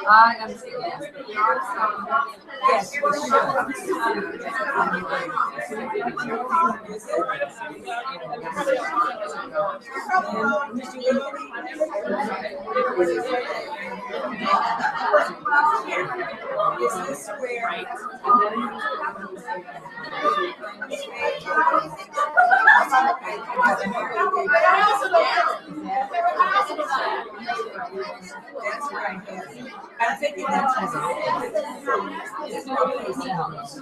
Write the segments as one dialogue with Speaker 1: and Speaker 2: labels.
Speaker 1: I understand. Yes, for sure. Is this where? That's right. I'm thinking that's it's no place else.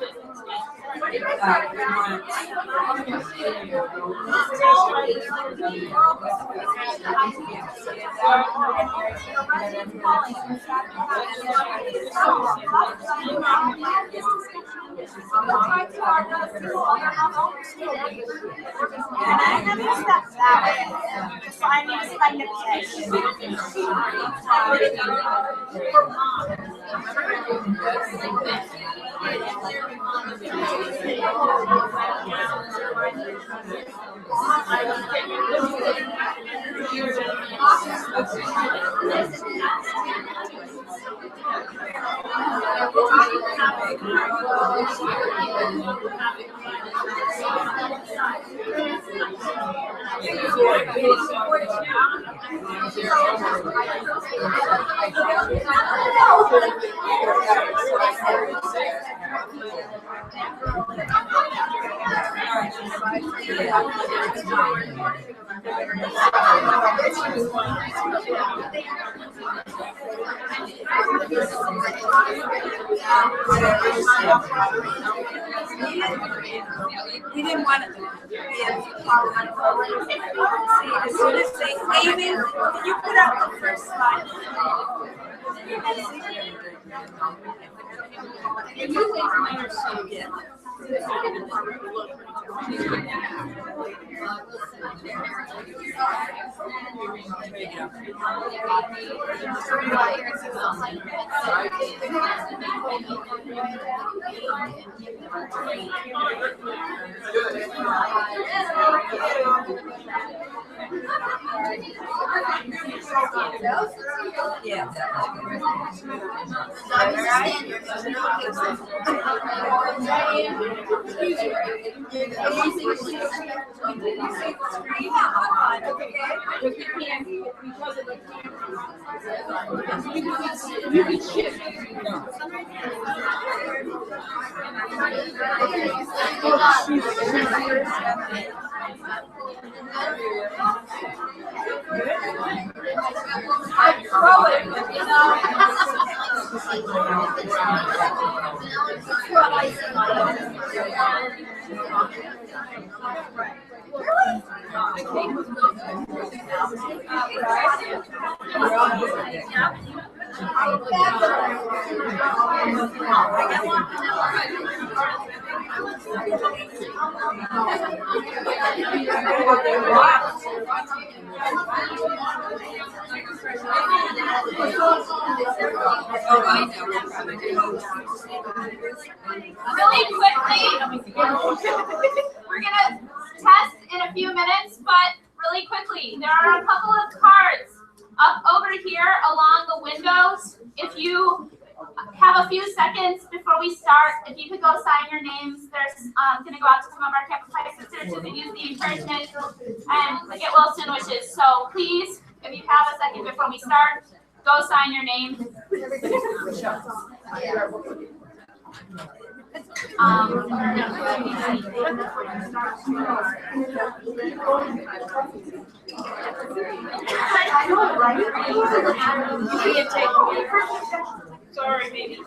Speaker 1: We didn't want to be as soon as they came in, can you put out the first slide? Yeah.
Speaker 2: Really quickly, we're gonna test in a few minutes, but really quickly, there are a couple of cards up over here along the windows. If you have a few seconds before we start, if you could go sign your names, there's gonna go out to some of our Kappa Phi sisters who can use the encouragement and get well sandwiches. So please, if you have a second before we start, go sign your name.
Speaker 3: Sorry, maybe.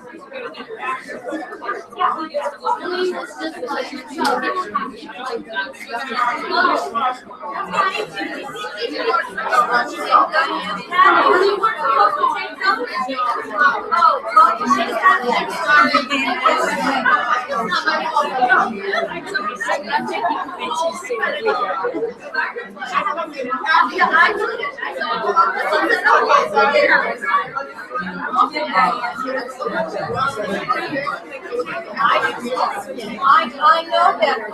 Speaker 1: I know better.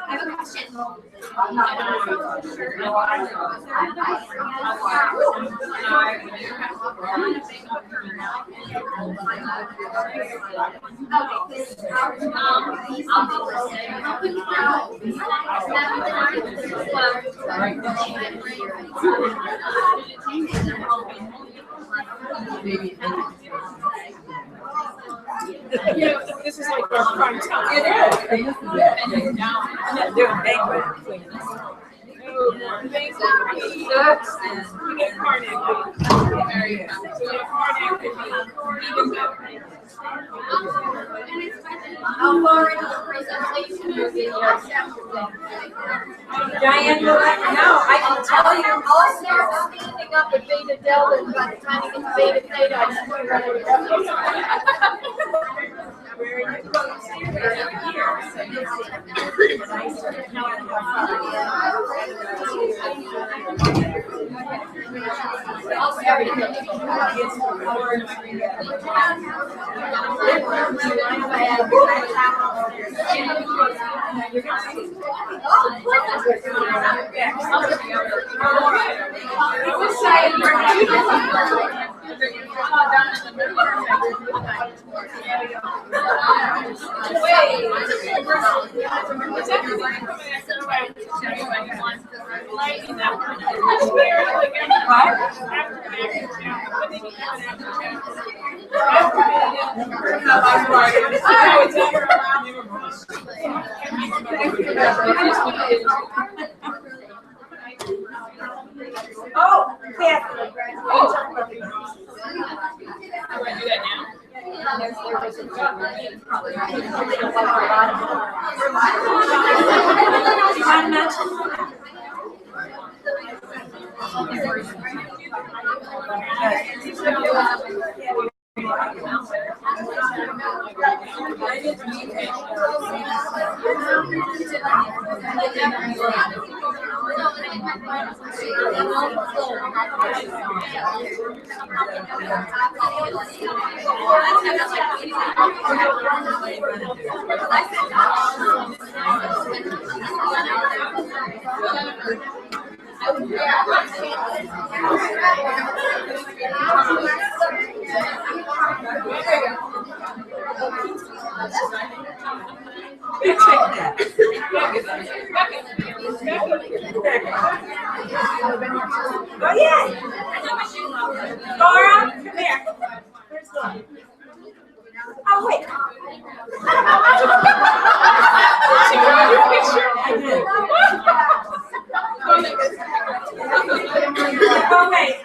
Speaker 2: I have a question.
Speaker 1: This is like our prime time. It is. I'm not doing banquet. Diane, no, I can tell you.
Speaker 3: I'll start standing up at Beta Delta, and by the time you get to Beta Theta, I just want to run over
Speaker 1: Oh, yeah. Oh, yeah. Kora, come here. Oh, wait. Oh, wait.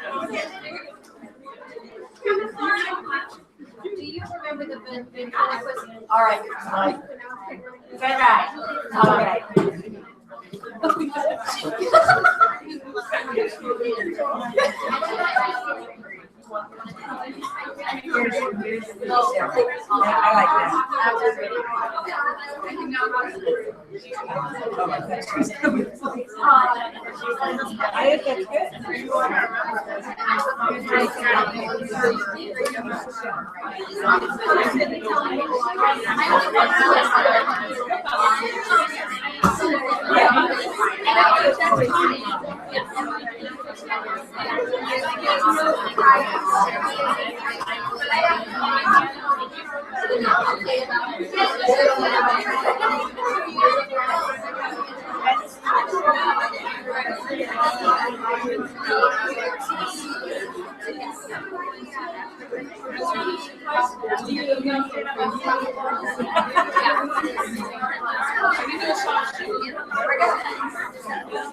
Speaker 3: Do you remember the ventriloquist? All right.
Speaker 1: Is that right? All right. like that. I think that's good.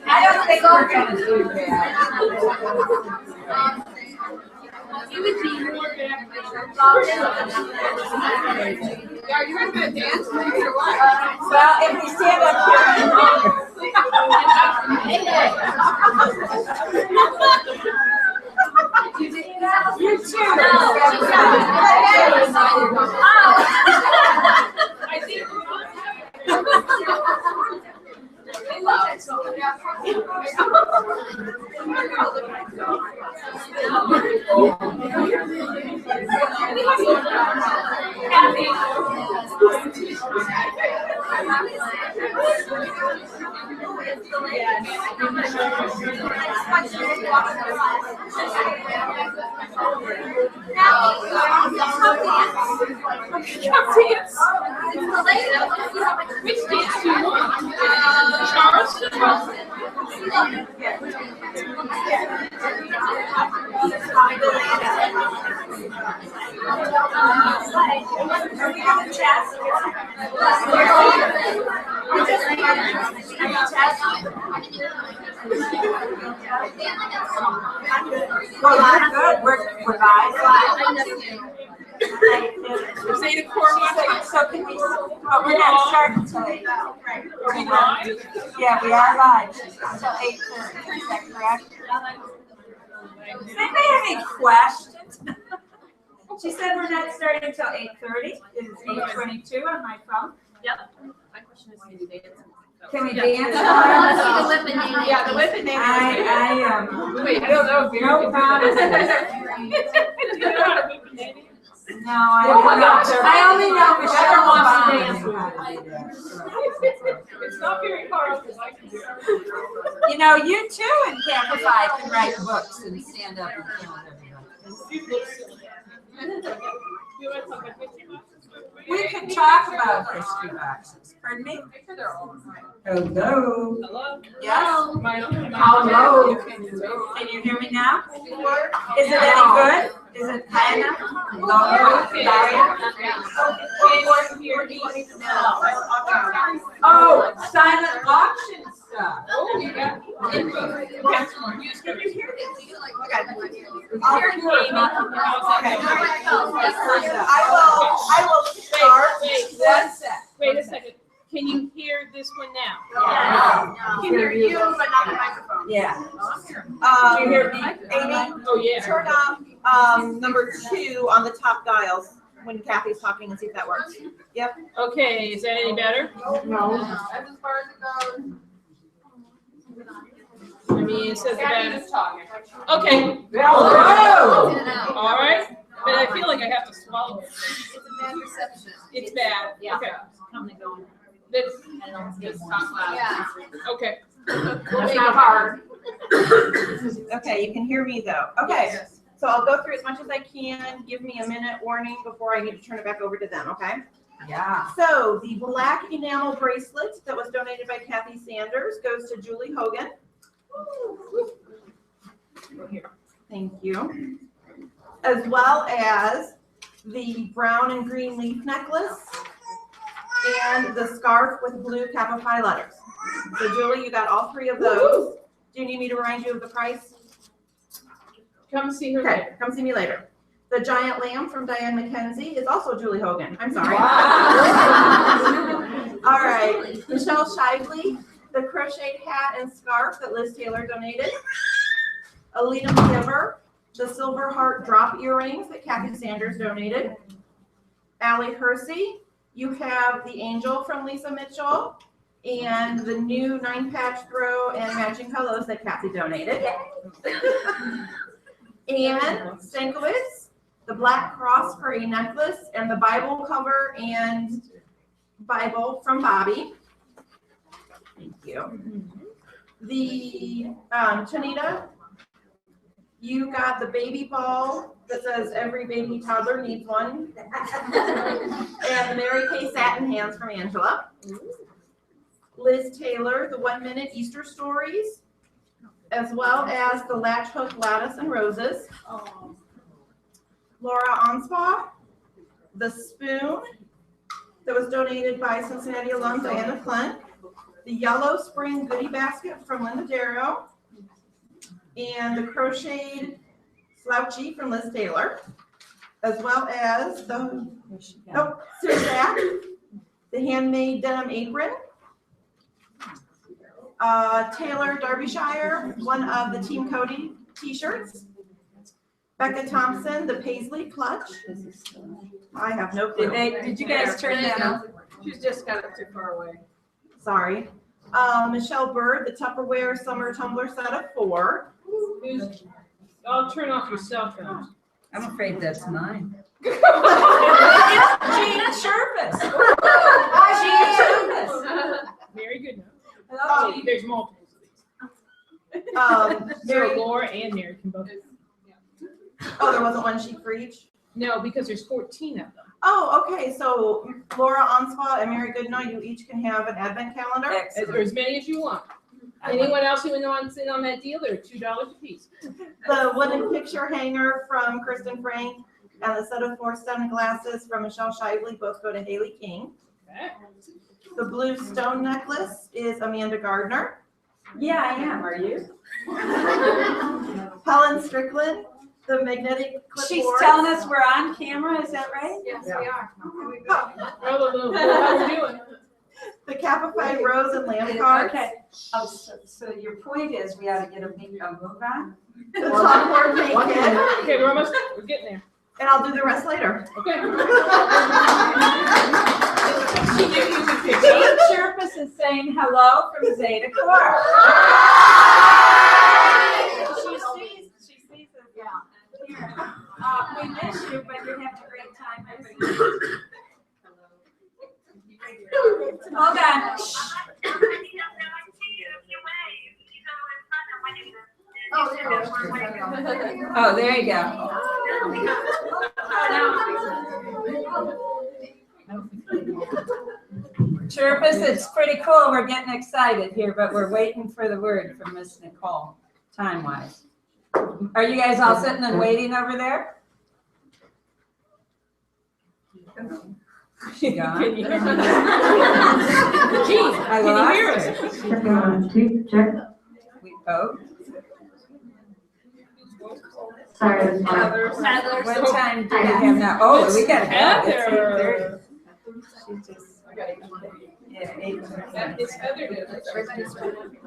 Speaker 1: I don't think we're gonna do that.
Speaker 3: You would be more back. Are you guys gonna dance or what?
Speaker 1: Well, if we stand up here. You too.
Speaker 3: Which dance do you want? Charles?
Speaker 1: Are we gonna chat? Well, that's good. We're live.
Speaker 3: Say the Kora Conference.
Speaker 1: So can we, but we're not starting until 8.
Speaker 3: Are we live?
Speaker 1: Yeah, we are live until 8:30. Is that correct? Does anybody have any questions? She said we're not starting until 8:30. It's 8:22 on my phone.
Speaker 2: Yep. My question is, can you dance?
Speaker 1: Can we
Speaker 2: Yeah.
Speaker 1: dance?
Speaker 3: The whip and name.
Speaker 2: Yeah, the whip and name.
Speaker 1: I
Speaker 3: Wait, I don't know if
Speaker 1: no promises.
Speaker 3: Do you know how to whip and name?
Speaker 1: No, I
Speaker 3: Oh my gosh.
Speaker 1: I only know Michelle
Speaker 3: wants to
Speaker 1: wants
Speaker 3: It's not very hard because I can do it.
Speaker 1: You know, you too in Kappa Phi can write books and stand up and kill everybody. We could talk about history boxes. Pardon me? Hello.
Speaker 3: Hello?
Speaker 1: Yes?
Speaker 3: Hello.
Speaker 1: Can you hear me now? Is it any good? Is it high enough? Low? Oh, silent auction stuff.
Speaker 3: Oh, you got
Speaker 1: Can you hear this? I will start. One sec.
Speaker 3: Wait a second. Can you hear this one now?
Speaker 1: Yeah.
Speaker 3: Can hear you, but not the microphone.
Speaker 1: Yeah.
Speaker 4: Do
Speaker 1: you hear me?
Speaker 4: Amy,
Speaker 3: Oh, yeah.
Speaker 4: turn off number 2 on the top dials when Kathy's talking and see if that works. Yep.
Speaker 3: Okay, is that any better?
Speaker 4: No.
Speaker 3: That's as far as it goes. I mean, it says better. Okay.
Speaker 1: Hello.
Speaker 3: All right. But I feel like I have to swallow it.
Speaker 2: It's a bad reception.
Speaker 3: It's bad.
Speaker 2: Yeah.
Speaker 3: Okay.
Speaker 2: Coming and going.
Speaker 3: This
Speaker 2: talk loud. Yeah.
Speaker 3: Okay.
Speaker 1: It's not hard.
Speaker 4: Okay, you can hear me though. Okay, so I'll go through as much as I can. Give me a minute warning before I need to turn it back over to them, okay?
Speaker 1: Yeah.
Speaker 4: So the black enamel bracelet that was donated by Kathy Sanders goes to Julie Hogan. Thank you. As well as the brown and green leaf necklace and the scarf with blue Kappa Phi letters. So Julie, you got all 3 of those. Do you need me to remind you of the price?
Speaker 3: Come see her
Speaker 4: Okay,
Speaker 3: later.
Speaker 4: come see me later. The giant lamb from Diane McKenzie is also Julie Hogan. I'm sorry. All right, Michelle Shively, the crocheted hat and scarf that Liz Taylor donated. Alina McGiver, the silver heart drop earrings that Kathy Sanders donated. Allie Hersey, you have the angel from Lisa Mitchell and the new 9-patch throw and matching pillows that Kathy donated. Anne Stankiewicz, the black cross for a necklace and the Bible cover and Bible from Bobby. Thank you. The Tanita, you got the baby ball that says every baby toddler needs one. And the Mary Kay satin hands from Angela. Liz Taylor, the 1-minute Easter stories, as well as the latch hook lattice and roses. Laura Onspaw, the spoon that was donated by Cincinnati alum Diana Clint. The yellow spring goodie basket from Linda Darrow. And the crocheted slouchy from Liz Taylor, as well as the the handmade denim apron. Taylor Derbyshire, one of the Team Cody t-shirts. Becca Thompson, the Paisley clutch. I have no clue.
Speaker 1: Did you guys turn that on?
Speaker 3: She's just got it too far away.
Speaker 4: Sorry. Michelle Bird, the Tupperware summer tumbler set of 4.
Speaker 3: I'll turn off your cell phone.
Speaker 1: I'm afraid that's mine.
Speaker 3: Jean
Speaker 1: Sherpas.
Speaker 3: Very good.
Speaker 1: Hello.
Speaker 3: There's multiples of these. So
Speaker 4: Mary,
Speaker 3: Laura and Mary can both.
Speaker 4: oh, there wasn't one sheet for each?
Speaker 3: No, because there's 14 of them.
Speaker 4: Oh, okay, so Laura Onspaw and Mary Goodnight, you each can have an advent calendar?
Speaker 3: Or as many as you want. Anyone else who wants in on that deal, they're $2 a piece.
Speaker 4: The wooden picture hanger from Kristen Frank and the set of 4 stem glasses from Michelle Shively both go to Haley King.
Speaker 3: Okay.
Speaker 4: The blue stone necklace is Amanda Gardner.
Speaker 1: Yeah, I am. Are you?
Speaker 4: Helen Strickland, the magnetic clipboard.
Speaker 1: She's telling us we're on camera, is that right?
Speaker 3: Yes, we are. How we doing?
Speaker 4: The Kappa Phi rose and lamp cards.
Speaker 1: Okay. Oh, so your point is we ought to get a move on?
Speaker 4: The chalkboard paint kit.
Speaker 3: Okay, we're getting there.
Speaker 4: And I'll do the rest later.
Speaker 3: Okay.
Speaker 1: Jean Sherpas is saying hello from Zeta Kora. She sees us. Yeah. Here. We miss you, but you have a great time. Hold on. Oh, there you go. Sherpas, it's pretty cool. We're getting excited here, but we're waiting for the word from Miss Nicole, time-wise. Are you guys all sitting and waiting over there? She gone?
Speaker 3: Can you hear me?
Speaker 1: Gee, I
Speaker 3: Can you hear
Speaker 1: lost
Speaker 3: us?
Speaker 1: her. She's gone.
Speaker 5: Check.
Speaker 1: We vote.
Speaker 5: Sorry.
Speaker 1: What time do we have now? Oh, we got
Speaker 3: Heather.
Speaker 1: She just. Yeah, 8:30.
Speaker 3: It's Heather.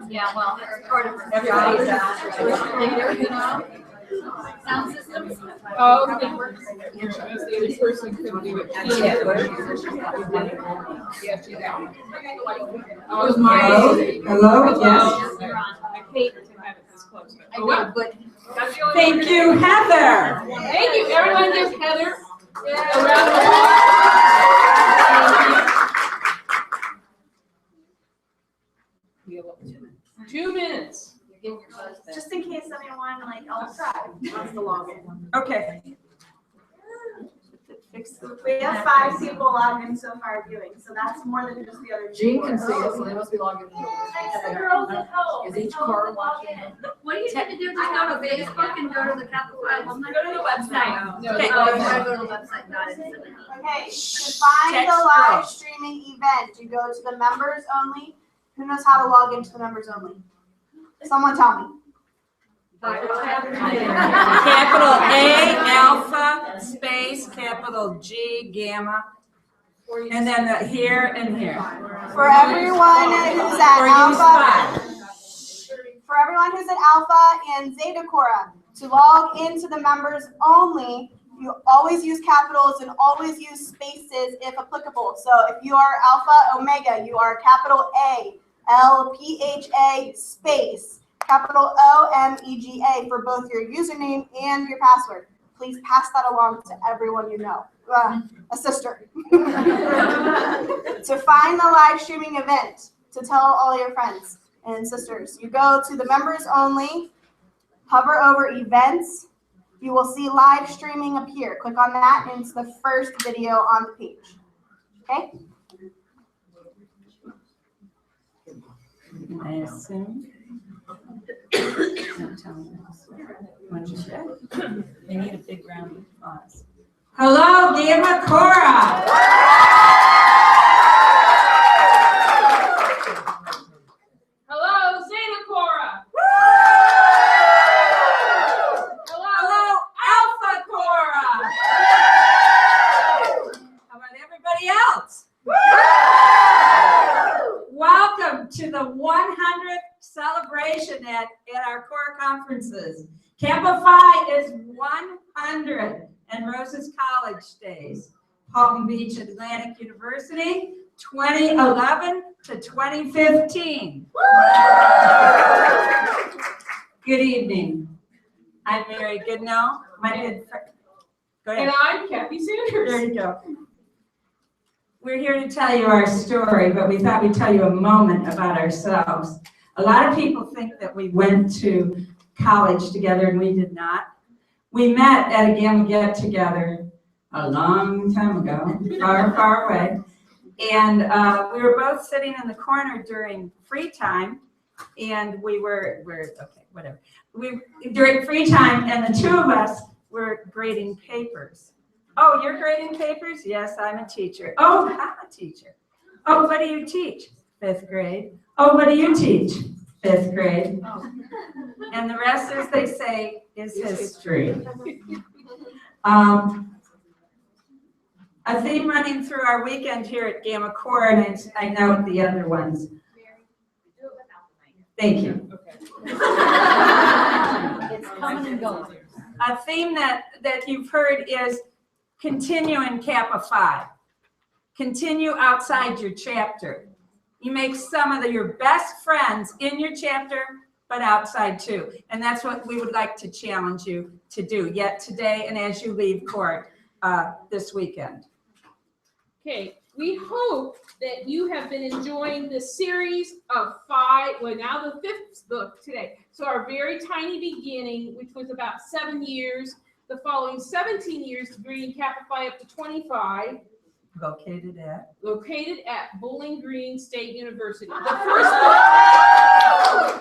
Speaker 2: Yeah, well, it's part of
Speaker 1: Everybody's
Speaker 2: sound systems.
Speaker 3: Oh, okay. As the other person couldn't do it. Yeah, she's out. Oh, it was my.
Speaker 1: Hello? Yes.
Speaker 3: I hate to have it this close.
Speaker 2: I know, but
Speaker 1: Thank you, Heather.
Speaker 3: Thank you. Everyone gives Heather a round of applause. 2 minutes.
Speaker 6: Just in case anyone else wants to log in.
Speaker 1: Okay.
Speaker 6: We have 5 people logged in so far viewing, so that's more than just the other.
Speaker 7: Jean can see us, so they must be logged in.
Speaker 6: The girls at home.
Speaker 7: Is each car watching?
Speaker 2: what do you need to do? Just go to Facebook and go to the Kappa Phi alumni. Go to the website.
Speaker 3: No,
Speaker 2: Okay,
Speaker 3: no,
Speaker 2: you gotta go to the website, not it.
Speaker 6: Okay, to find the live streaming event, you go to the members only. Who knows how to log into the members only? Someone tell me.
Speaker 1: Capital A, alpha, space, capital G, gamma, and then the here and here.
Speaker 6: For everyone who's at
Speaker 1: Or use
Speaker 6: Alpha,
Speaker 1: 5.
Speaker 6: for everyone who's at Alpha and Zeta Kora, To log into the members only, you always use capitals and always use spaces if applicable. So if you are Alpha Omega, you are capital A, LPHA space, capital OMEGA for both your username and your password. Please pass that along to everyone you know. A sister. To find the live streaming event, to tell all your friends and sisters, you go to the members only, hover over events, you will see live streaming appear. Click on that and it's the first video on the page. Okay?
Speaker 1: I assume. Don't tell me this. What you said? They need a big round of applause. Hello, Gamma Kora.
Speaker 2: Hello, Zeta Kora.
Speaker 1: Hello, Alpha Kora. How about everybody else? Welcome to the 100th celebration at our Kora conferences. Kappa Phi is 100 and Roses College Days. Palm Beach Atlantic University, 2011 to 2015. Good evening. I'm Mary Goodnow. My good friend. Go ahead.
Speaker 2: And I'm Kathy Sanders.
Speaker 1: There you go. We're here to tell you our story, but we thought we'd tell you a moment about ourselves. A lot of people think that we went to college together, and we did not. We met at a Gamma get-together a long time ago, far, far away. And we were both sitting in the corner during free time, and during free time, and the two of us were grading papers. Oh, you're grading papers? Yes, I'm a teacher. Oh, I'm a teacher. Oh, what do you teach? 5th grade. Oh, what do you teach? 5th grade. Oh. And the rest, as they say, is history. A theme running through our weekend here at Gamma Kora, and I know the other ones. Thank you.
Speaker 7: It's coming and going.
Speaker 1: A theme that you've heard is continue in Kappa Phi. Continue outside your chapter. You make some of your best friends in your chapter, but outside too. And that's what we would like to challenge you to do yet today and as you leave court this weekend.
Speaker 5: Okay, we hope that you have been enjoying this series of 5, well now the 5th book today. So our very tiny beginning, which was about 7 years, the following 17 years bringing Kappa Phi up to 25.
Speaker 1: Located at
Speaker 5: Bowling Green State University. The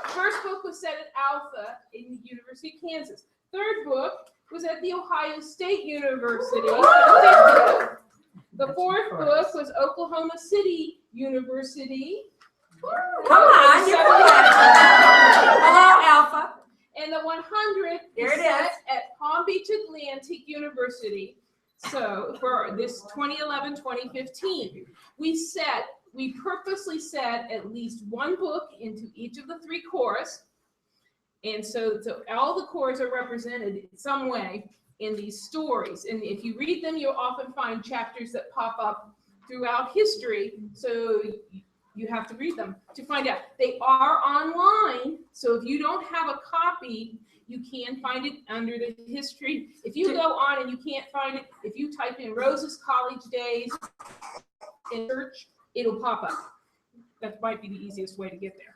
Speaker 5: first book was set at Alpha in the University of Kansas. Third book was at the Ohio State University. The fourth book was Oklahoma City University.
Speaker 1: Come on, you're hello, Alpha.
Speaker 5: And the 100th
Speaker 1: Here
Speaker 5: is
Speaker 1: it
Speaker 5: set
Speaker 1: is.
Speaker 5: at Palm Beach Atlantic University. So for this 2011-2015, we purposely set at least one book into each of the 3 cores. And so all the cores are represented in some way in these stories. And if you read them, you'll often find chapters that pop up throughout history. So you have to read them to find out. They are online. So if you don't have a copy, you can find it under the history. If you go on and you can't find it, if you type in Rose's College Days and search, it'll pop up. That might be the easiest way to get there.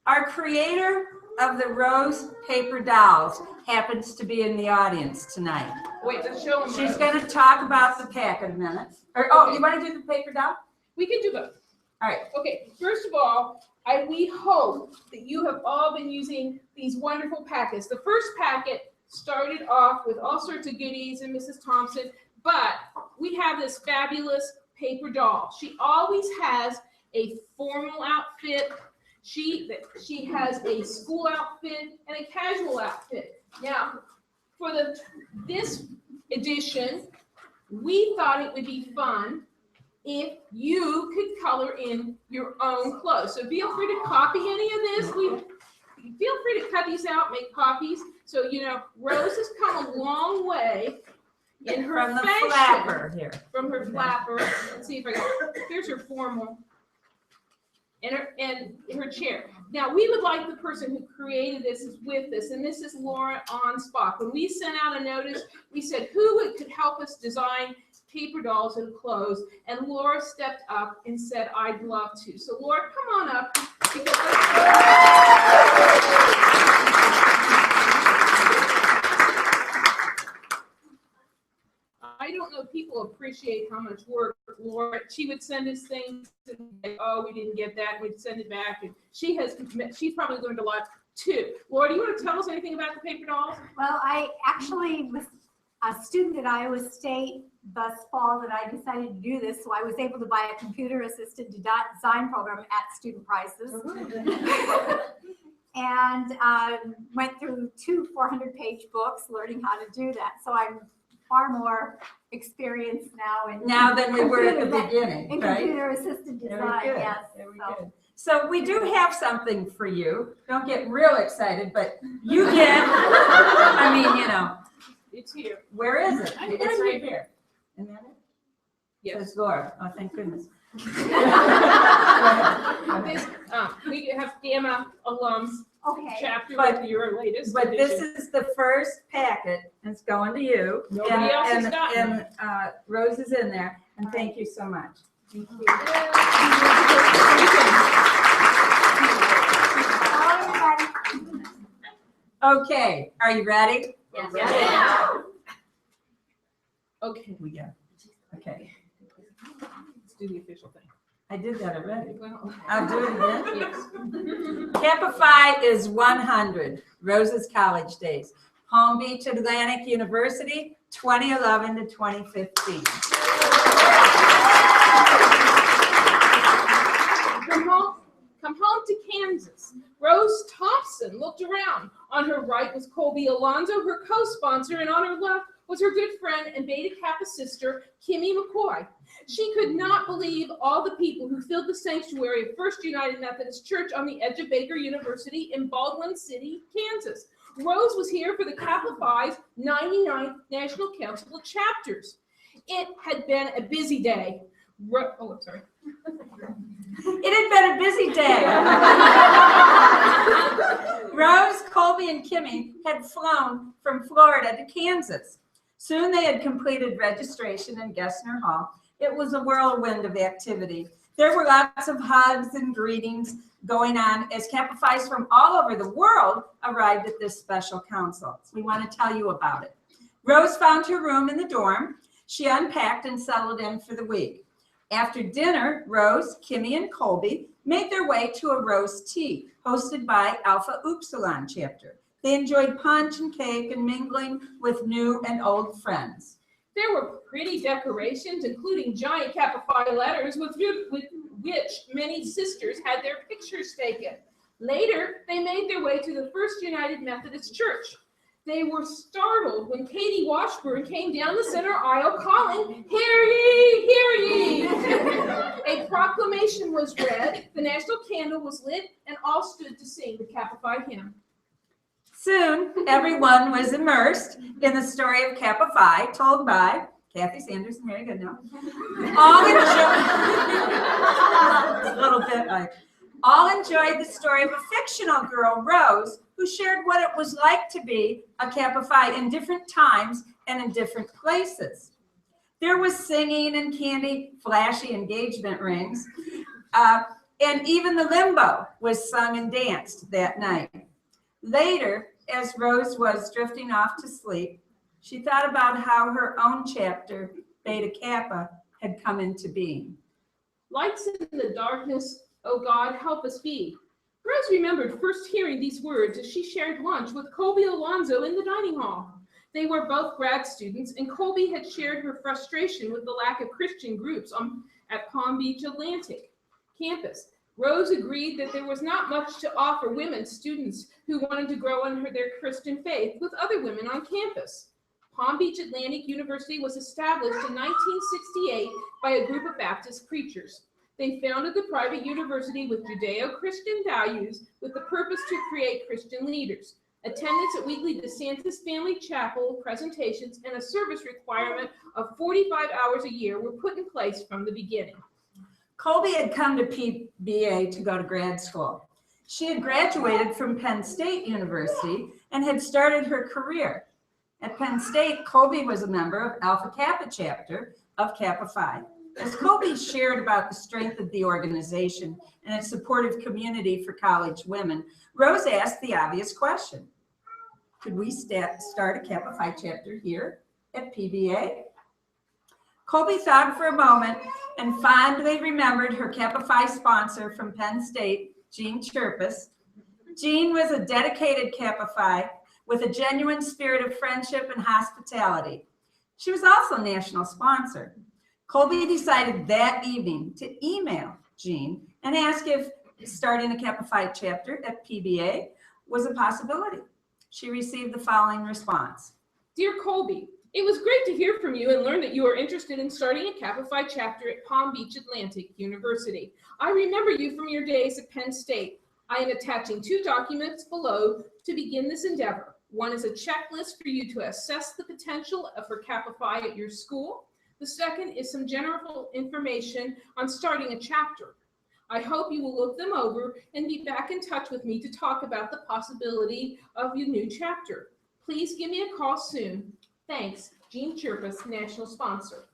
Speaker 1: Our creator of the Rose paper dolls happens to be in the audience tonight.
Speaker 5: Wait, let's show them.
Speaker 1: She's going to talk about the pack in a minute. You want to do the paper doll?
Speaker 5: We can do both.
Speaker 1: All right.
Speaker 5: Okay, first of all, we hope that you have all been using these wonderful packets. The first packet started off with all sorts of goodies and Mrs. Thompson, but we have this fabulous paper doll. She always has a formal outfit. She has a school outfit and a casual outfit. Now, for this edition, we thought it would be fun if you could color in your own clothes. So feel free to copy any of this. feel free to cut these out, make copies. So, you know, Rose has come a long way in her
Speaker 1: From the
Speaker 5: fashion.
Speaker 1: flapper here.
Speaker 5: From her flapper. Let's see if I can. Here's her formal. And her chair. Now, we would like the person who created this is with us, and this is Laura Onspach. When we sent out a notice, we said who could help us design paper dolls and clothes, and Laura stepped up and said, I'd love to. So, Laura, come on up. I don't know if people appreciate how much work Laura, she would send us things, and, oh, we didn't get that, we'd send it back, and she's probably learned a lot too. Laura, do you want to tell us anything about the paper dolls?
Speaker 7: Well, I actually was a student at Iowa State this fall that I decided to do this, so I was able to buy a computer-assisted design program at student prices. And went through 2 400-page books learning how to do that. So I'm far more experienced now
Speaker 1: than we were at the beginning,
Speaker 7: in
Speaker 1: right?
Speaker 7: computer-assisted design,
Speaker 1: Very good.
Speaker 7: yes.
Speaker 1: Very
Speaker 7: So.
Speaker 1: good. So we do have something for you. Don't get real excited, but you get, I mean, you know.
Speaker 5: It's here.
Speaker 1: Where is it?
Speaker 5: I'm
Speaker 1: It's
Speaker 5: right
Speaker 1: right here. Isn't that it?
Speaker 5: Yes.
Speaker 1: Says Laura. Oh, thank goodness.
Speaker 5: This, we have Gamma alums
Speaker 7: Okay.
Speaker 5: chapter
Speaker 1: But-
Speaker 5: with your latest
Speaker 1: But this
Speaker 5: edition.
Speaker 1: is the first packet, and it's going to you.
Speaker 5: Nobody else has gotten it.
Speaker 1: And Rose is in there, and thank you so much.
Speaker 5: Thank you.
Speaker 1: Okay, are you ready?
Speaker 2: Yes.
Speaker 5: Yeah. Okay,
Speaker 1: We go. Okay,
Speaker 5: let's do the official thing.
Speaker 1: I did that already.
Speaker 5: Well,
Speaker 1: I'll do it again.
Speaker 5: yes.
Speaker 1: Kappa Phi is 100, Rose's college days. Palm Beach Atlantic University, 2011 to 2015.
Speaker 5: Come home to Kansas. Rose Thompson looked around. On her right was Colby Alonzo, her co-sponsor, and on her left was her good friend and Beta Kappa sister, Kimmy McCoy. She could not believe all the people who filled the sanctuary of First United Methodist Church on the edge of Baker University in Baldwin City, Kansas. Rose was here for the Kappa Phi's 99th National Council of Chapters. It had been a busy day. Oh, I'm sorry.
Speaker 1: It had been a busy day. Rose, Colby, and Kimmy had flown from Florida to Kansas. Soon they had completed registration in Gessner Hall. It was a whirlwind of activity. There were lots of hugs and greetings going on as Kappa Phi's from all over the world arrived at this special council. We want to tell you about it. Rose found her room in the dorm. She unpacked and settled in for the week. After dinner, Rose, Kimmy, and Colby made their way to a Rose tea hosted by Alpha Upsilon chapter. They enjoyed punch and cake and mingling with new and old friends.
Speaker 5: There were pretty decorations, including giant Kappa Phi letters with which many sisters had their pictures taken. Later, they made their way to the First United Methodist Church. They were startled when Katie Washburn came down the center aisle calling, "Hear ye, hear ye!" A proclamation was read, the national candle was lit, and all stood to sing the Kappa Phi hymn.
Speaker 1: Soon, everyone was immersed in the story of Kappa Phi, told by Kathy Sanderson. Very good now. All enjoyed the story of a fictional girl, Rose, who shared what it was like to be a Kappa Phi in different times and in different places. There was singing and candy, flashy engagement rings, and even the limbo was sung and danced that night. Later, as Rose was drifting off to sleep, she thought about how her own chapter, Beta Kappa, had come into being.
Speaker 5: Lights in the darkness, oh God, help us be. Rose remembered first hearing these words as she shared lunch with Colby Alonzo in the dining hall. They were both grad students, and Colby had shared her frustration with the lack of Christian groups at Palm Beach Atlantic campus. Rose agreed that there was not much to offer women students who wanted to grow in their Christian faith with other women on campus. Palm Beach Atlantic University was established in 1968 by a group of Baptist preachers. They founded the private university with Judeo-Christian values with the purpose to create Christian leaders. Attendance at weekly DeSantis Family Chapel presentations and a service requirement of 45 hours a year were put in place from the beginning.
Speaker 1: Colby had come to PBA to go to grad school. She had graduated from Penn State University and had started her career. At Penn State, Colby was a member of Alpha Kappa chapter of Kappa Phi. As Colby shared about the strength of the organization and its supportive community for college women, Rose asked the obvious question: could we start a Kappa Phi chapter here at PBA? Colby thought for a moment and fondly remembered her Kappa Phi sponsor from Penn State, Jean Chirpus. Jean was a dedicated Kappa Phi with a genuine spirit of friendship and hospitality. She was also a national sponsor. Colby decided that evening to email Jean and ask if starting a Kappa Phi chapter at PBA was a possibility. She received the following response.
Speaker 5: Dear Colby, it was great to hear from you and learn that you are interested in starting a Kappa Phi chapter at Palm Beach Atlantic University. I remember you from your days at Penn State. I am attaching 2 documents below to begin this endeavor. One is a checklist for you to assess the potential for Kappa Phi at your school. The second is some general information on starting a chapter. I hope you will look them over and be back in touch with me to talk about the possibility of your new chapter. Please give me a call soon. Thanks, Jean Chirpus, national sponsor.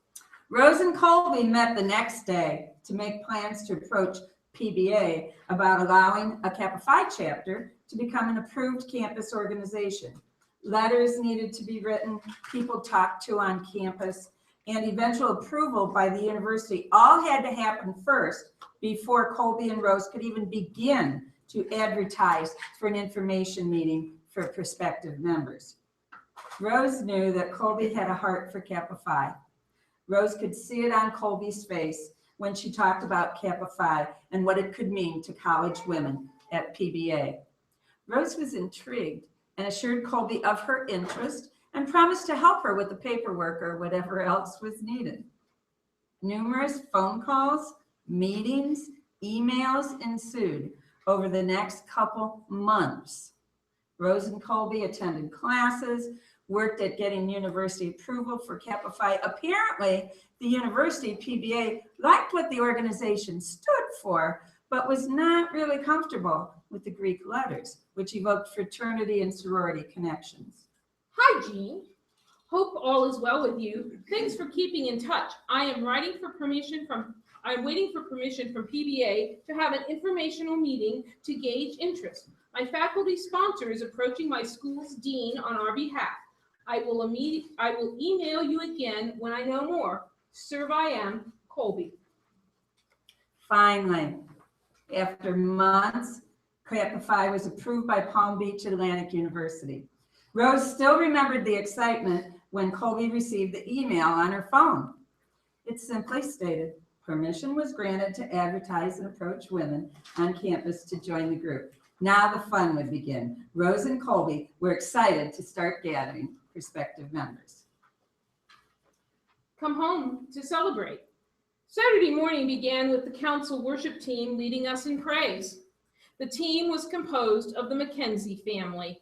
Speaker 1: Rose and Colby met the next day to make plans to approach PBA about allowing a Kappa Phi chapter to become an approved campus organization. Letters needed to be written, people talked to on campus, and eventual approval by the university all had to happen first before Colby and Rose could even begin to advertise for an information meeting for prospective members. Rose knew that Colby had a heart for Kappa Phi. Rose could see it on Colby's face when she talked about Kappa Phi and what it could mean to college women at PBA. Rose was intrigued and assured Colby of her interest and promised to help her with the paperwork or whatever else was needed. Numerous phone calls, meetings, emails ensued over the next couple months. Rose and Colby attended classes, worked at getting university approval for Kappa Phi. Apparently, the university, PBA, liked what the organization stood for, but was not really comfortable with the Greek letters, which evoked fraternity and sorority connections.
Speaker 5: Hi, Jean. Hope all is well with you. Thanks for keeping in touch. I'm waiting for permission from PBA to have an informational meeting to gauge interest. My faculty sponsor is approaching my school's dean on our behalf. I will email you again when I know more. Serve I am, Colby.
Speaker 1: Finally, after months, Kappa Phi was approved by Palm Beach Atlantic University. Rose still remembered the excitement when Colby received the email on her phone. It simply stated, permission was granted to advertise and approach women on campus to join the group. Now the fun would begin. Rose and Colby were excited to start gathering prospective members.
Speaker 5: Come home to celebrate. Saturday morning began with the council worship team leading us in praise. The team was composed of the McKenzie family.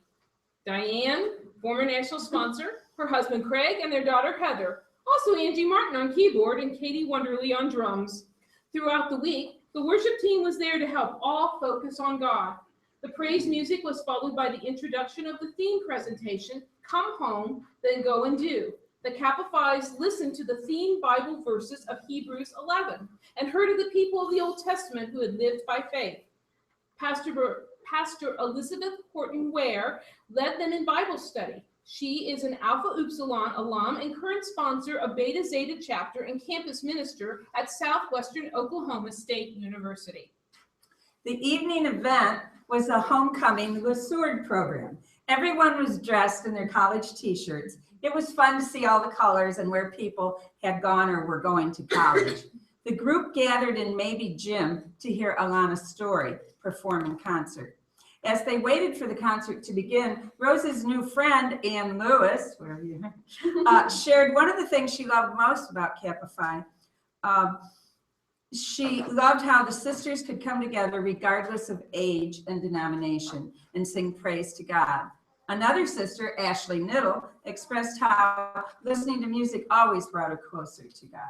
Speaker 5: Diane, former national sponsor, her husband Craig, and their daughter Heather. Also Angie Martin on keyboard and Katie Wonderly on drums. Throughout the week, the worship team was there to help all focus on God. The praise music was followed by the introduction of the theme presentation, Come Home, Then Go and Do. The Kappa Phi's listened to the theme Bible verses of Hebrews 11 and heard of the people of the Old Testament who had lived by faith. Pastor Elizabeth Horton Ware led them in Bible study. She is an Alpha Upsilon alum and current sponsor of Beta Zeta chapter and campus minister at Southwestern Oklahoma State University.
Speaker 1: The evening event was the homecoming LeSword program. Everyone was dressed in their college t-shirts. It was fun to see all the colors and where people had gone or were going to college. The group gathered in Maybe Gym to hear Alana Story perform in concert. As they waited for the concert to begin, Rose's new friend, Ann Lewis, wherever you are, shared one of the things she loved most about Kappa Phi. She loved how the sisters could come together regardless of age and denomination and sing praise to God. Another sister, Ashley Niddle, expressed how listening to music always brought her closer to God.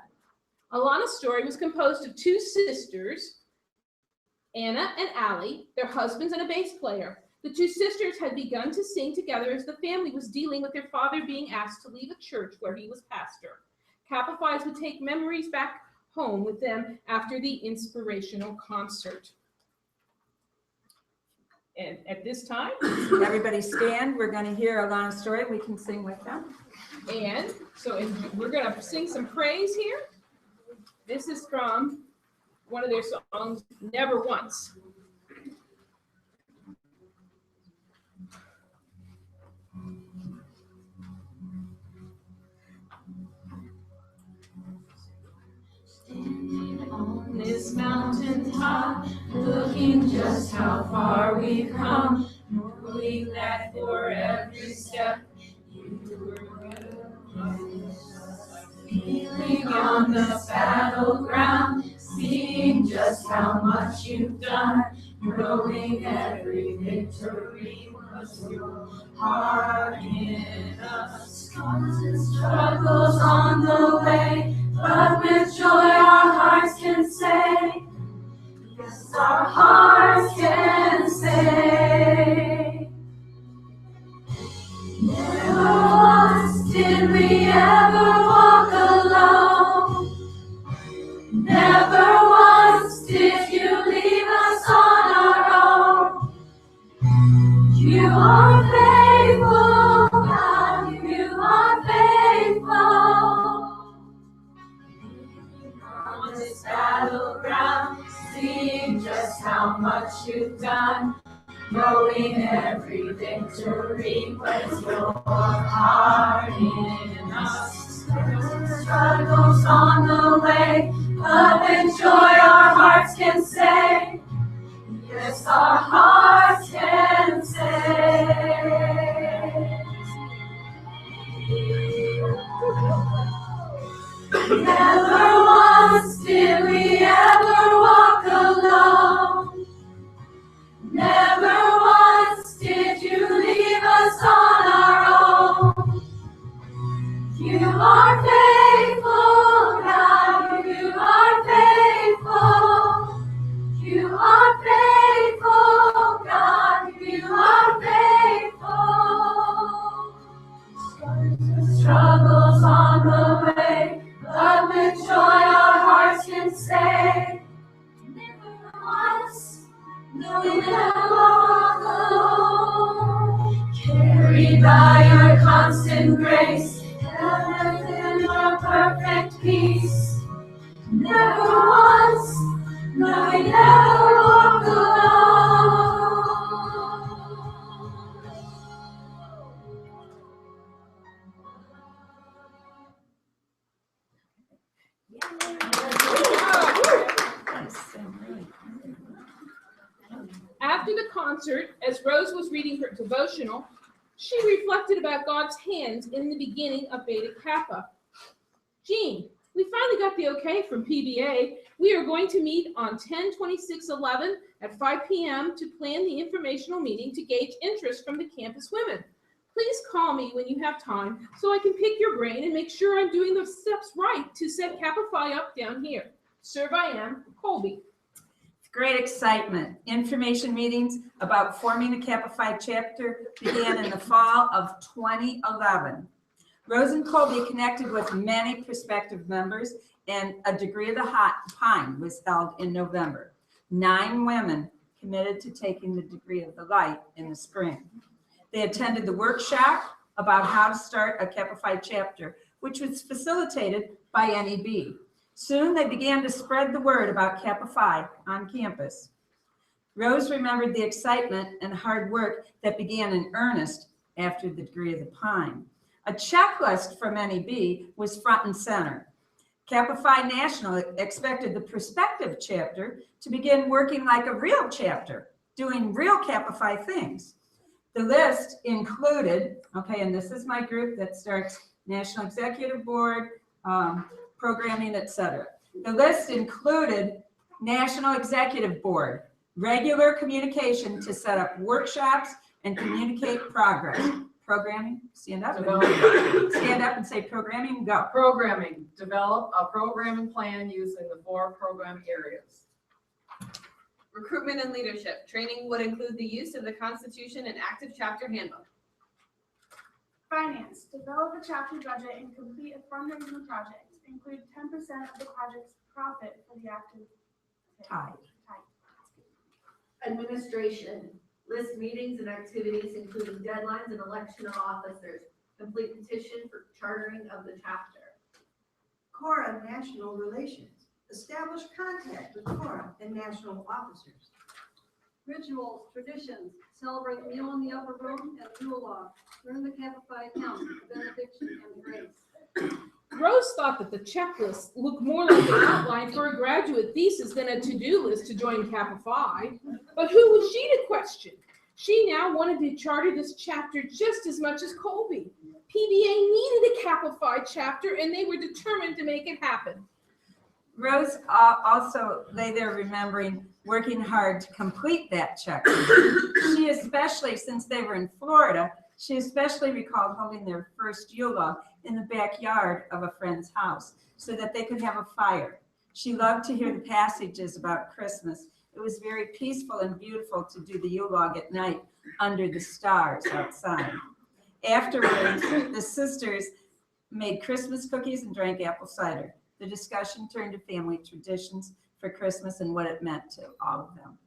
Speaker 5: Alana's story was composed of two sisters, Anna and Allie, their husbands, and a bass player. The two sisters had begun to sing together as the family was dealing with their father being asked to leave a church where he was pastor. Kappa Phi's would take memories back home with them after the inspirational concert. And at this time,
Speaker 1: Everybody stand. We're going to hear Alana's story. We can sing with them.
Speaker 5: and so we're going to sing some praise here. This is from one of their songs, Never Once. Standing on this mountain top, looking just how far we've come, knowing that for every step you were with us. Feeling on the battleground, seeing just how much you've done, knowing every victory was your heart in us. Scars and struggles on the way, but with joy our hearts can say, yes, our hearts can say. Never once did we ever walk alone. Never once did you leave us on our own. You are faithful, God, you are faithful. On this battleground, seeing just how much you've done, knowing every victory was your heart in us. Struggles on the way, but with joy our hearts can say, yes, our hearts can say. Never once did we ever walk alone. Never once did you leave us on our own. You are faithful, God, you are faithful. You are faithful, God, you are faithful. Struggles on the way, but with joy our hearts can say, never once, no, we never walk alone. Carried by your constant grace, held in your perfect peace. Never once, no, we never walk alone. After the concert, as Rose was reading her devotional, she reflected about God's hand in the beginning of Beta Kappa. Jean, we finally got the okay from PBA. We are going to meet on 10/26/11 at 5 p.m. to plan the informational meeting to gauge interest from the campus women. Please call me when you have time so I can pick your brain and make sure I'm doing the steps right to set Kappa Phi up down here. Serve I am, Colby.
Speaker 1: Great excitement. Information meetings about forming a Kappa Phi chapter began in the fall of 2011. Rose and Colby connected with many prospective members, and a degree of the Pine was held in November. 9 women committed to taking the degree of the light in the spring. They attended the workshop about how to start a Kappa Phi chapter, which was facilitated by NEB. Soon they began to spread the word about Kappa Phi on campus. Rose remembered the excitement and hard work that began in earnest after the degree of the Pine. A checklist from NEB was front and center. Kappa Phi National expected the prospective chapter to begin working like a real chapter, doing real Kappa Phi things. The list included, okay, and this is my group that starts National Executive Board, programming, etc. The list included National Executive Board, regular communication to set up workshops and communicate progress. Programming, stand up and say programming, go.
Speaker 3: Programming, develop a programming plan using the 4 program areas.
Speaker 8: Recruitment and leadership. Training would include the use of the Constitution and active chapter handbook.
Speaker 9: Finance, develop a chapter budget and complete a fundraising project. Include 10% of the project's profit for the active
Speaker 1: Tie.
Speaker 10: Administration, list meetings and activities, including deadlines and election of officers. Complete petition for chartering of the chapter.
Speaker 11: Kora National Relations, establish contact with Kora and national officers.
Speaker 10: Rituals, traditions, celebrate meal in the upper room and Yule log. Learn the Kappa Phi count, the benediction, and the grace.
Speaker 5: Rose thought that the checklist looked more like an outline for a graduate thesis than a to-do list to join Kappa Phi. But who was she to question? She now wanted to charter this chapter just as much as Colby. PBA needed a Kappa Phi chapter, and they were determined to make it happen.
Speaker 1: Rose also lay there remembering working hard to complete that checklist. She especially, since they were in Florida, she especially recalled holding their first Yule log in the backyard of a friend's house so that they could have a fire. She loved to hear the passages about Christmas. It was very peaceful and beautiful to do the Yule log at night under the stars outside. Afterwards, the sisters made Christmas cookies and drank apple cider. The discussion turned to family traditions for Christmas and what it meant to all of them.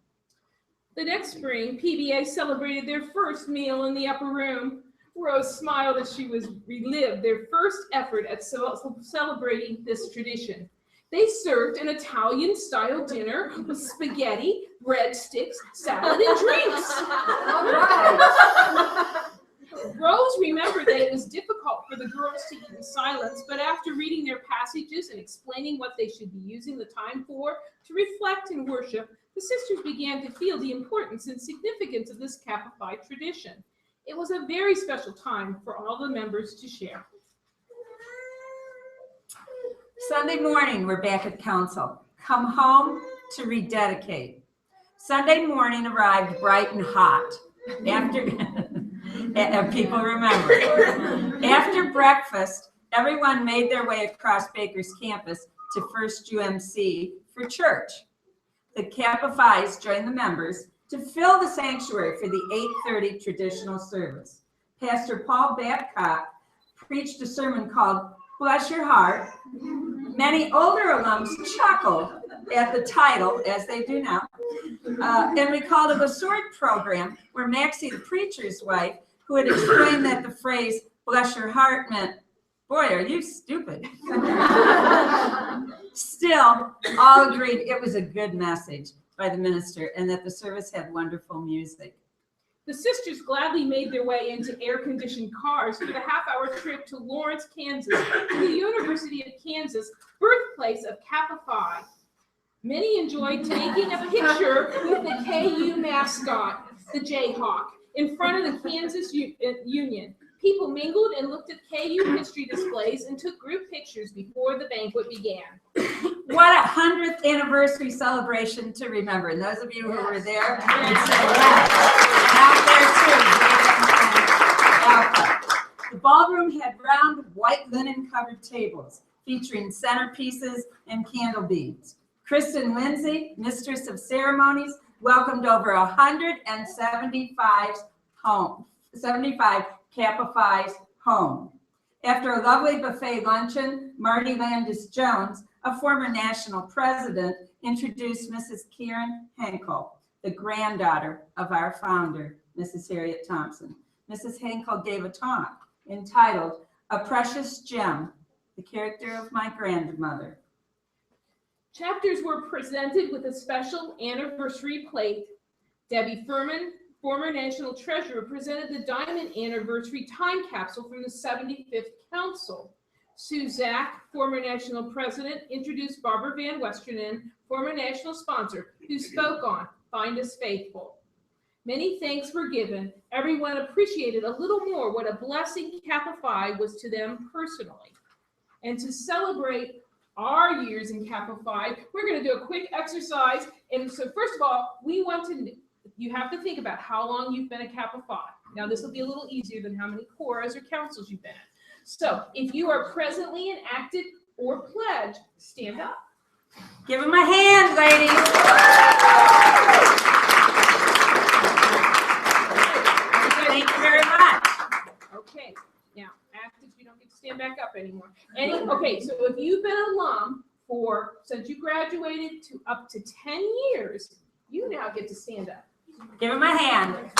Speaker 5: The next spring, PBA celebrated their first meal in the upper room. Rose smiled as she relived their first effort at celebrating this tradition. They served an Italian-style dinner with spaghetti, breadsticks, salad, and drinks.
Speaker 3: All right.
Speaker 5: Rose remembered that it was difficult for the girls to eat in silence, but after reading their passages and explaining what they should be using the time for to reflect and worship, the sisters began to feel the importance and significance of this Kappa Phi tradition. It was a very special time for all the members to share.
Speaker 1: Sunday morning, we're back at council. Come home to rededicate. Sunday morning arrived bright and hot. People remember. After breakfast, everyone made their way across Baker's campus to First UMC for church. The Kappa Phi's joined the members to fill the sanctuary for the 8:30 traditional service. Pastor Paul Babcock preached a sermon called Bless Your Heart. Many older alums chuckled at the title, as they do now, and recalled a sword program where Maxie, the preacher's wife, who had explained that the phrase bless your heart meant, boy, are you stupid. Still, all agreed it was a good message by the minister and that the service had wonderful music.
Speaker 5: The sisters gladly made their way into air-conditioned cars for the half-hour trip to Lawrence, Kansas, to the University of Kansas, birthplace of Kappa Phi. Many enjoyed taking a picture with the KU mascot, the Jayhawk, in front of the Kansas Union. People mingled and looked at KU history displays and took group pictures before the banquet began.
Speaker 1: What a 100th anniversary celebration to remember. And those of you who were there, can say yes. Out there too. The ballroom had round white linen covered tables featuring centerpieces and candle beads. Kristen Lindsay, mistress of ceremonies, welcomed over 175 75 Kappa Phi's home. After a lovely buffet luncheon, Marty Landis Jones, a former national president, introduced Mrs. Karen Henkel, the granddaughter of our founder, Mrs. Harriet Thompson. Mrs. Henkel gave a talk entitled, A Precious Gem, the Character of My Grandmother.
Speaker 5: Chapters were presented with a special anniversary plate. Debbie Furman, former national treasurer, presented the diamond anniversary time capsule from the 75th Council. Sue Zack, former national president, introduced Barbara Van Westernen, former national sponsor, who spoke on Find Us Faithful. Many thanks were given. Everyone appreciated a little more what a blessing Kappa Phi was to them personally. And to celebrate our years in Kappa Phi, we're going to do a quick exercise. And so first of all, you have to think about how long you've been a Kappa Phi. Now this will be a little easier than how many Koras or councils you've been at. So if you are presently enacted or pledged, stand up.
Speaker 1: Give them a hand, ladies. Thank you very much.
Speaker 5: Okay, now actives, you don't get to stand back up anymore. Okay, so if you've been an alum since you graduated to up to 10 years, you now get to stand up.
Speaker 1: Give him a hand.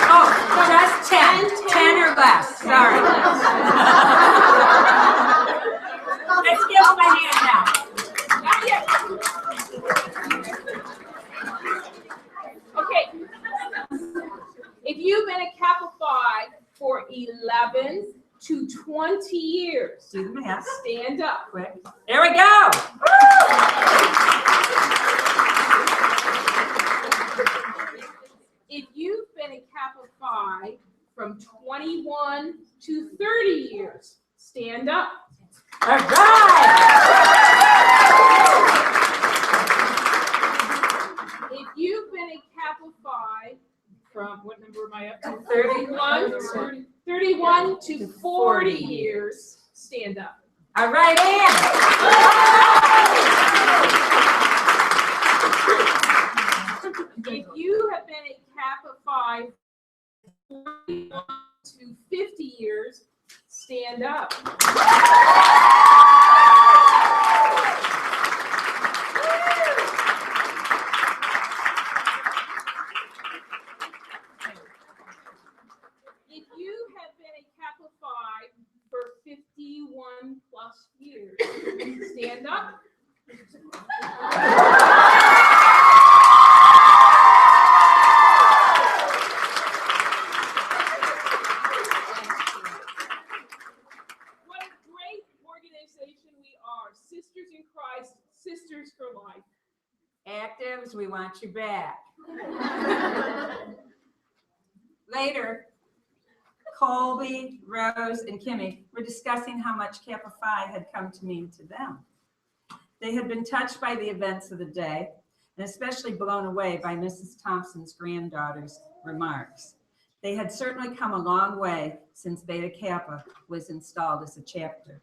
Speaker 1: Oh, just 10. 10 or less. Sorry. Let's give him a hand now.
Speaker 5: Not yet. Okay. If you've been a Kappa Phi for 11 to 20 years,
Speaker 1: do the math.
Speaker 5: Stand up.
Speaker 1: Quick. There we go.
Speaker 5: If you've been a Kappa Phi from 21 to 30 years, stand up.
Speaker 1: All right.
Speaker 5: If you've been a Kappa Phi from, what number am I up to? 31 to 40 years, stand up.
Speaker 1: All right, Ann.
Speaker 5: If you have been a Kappa Phi 41 to 50 years, stand up. If you have been a Kappa Phi for 51 plus years, stand up. What a great organization we are. Sisters in Christ, sisters for life.
Speaker 1: Actives, we want you back. Later, Colby, Rose, and Kimmy were discussing how much Kappa Phi had come to mean to them. They had been touched by the events of the day, and especially blown away by Mrs. Thompson's granddaughter's remarks. They had certainly come a long way since Beta Kappa was installed as a chapter.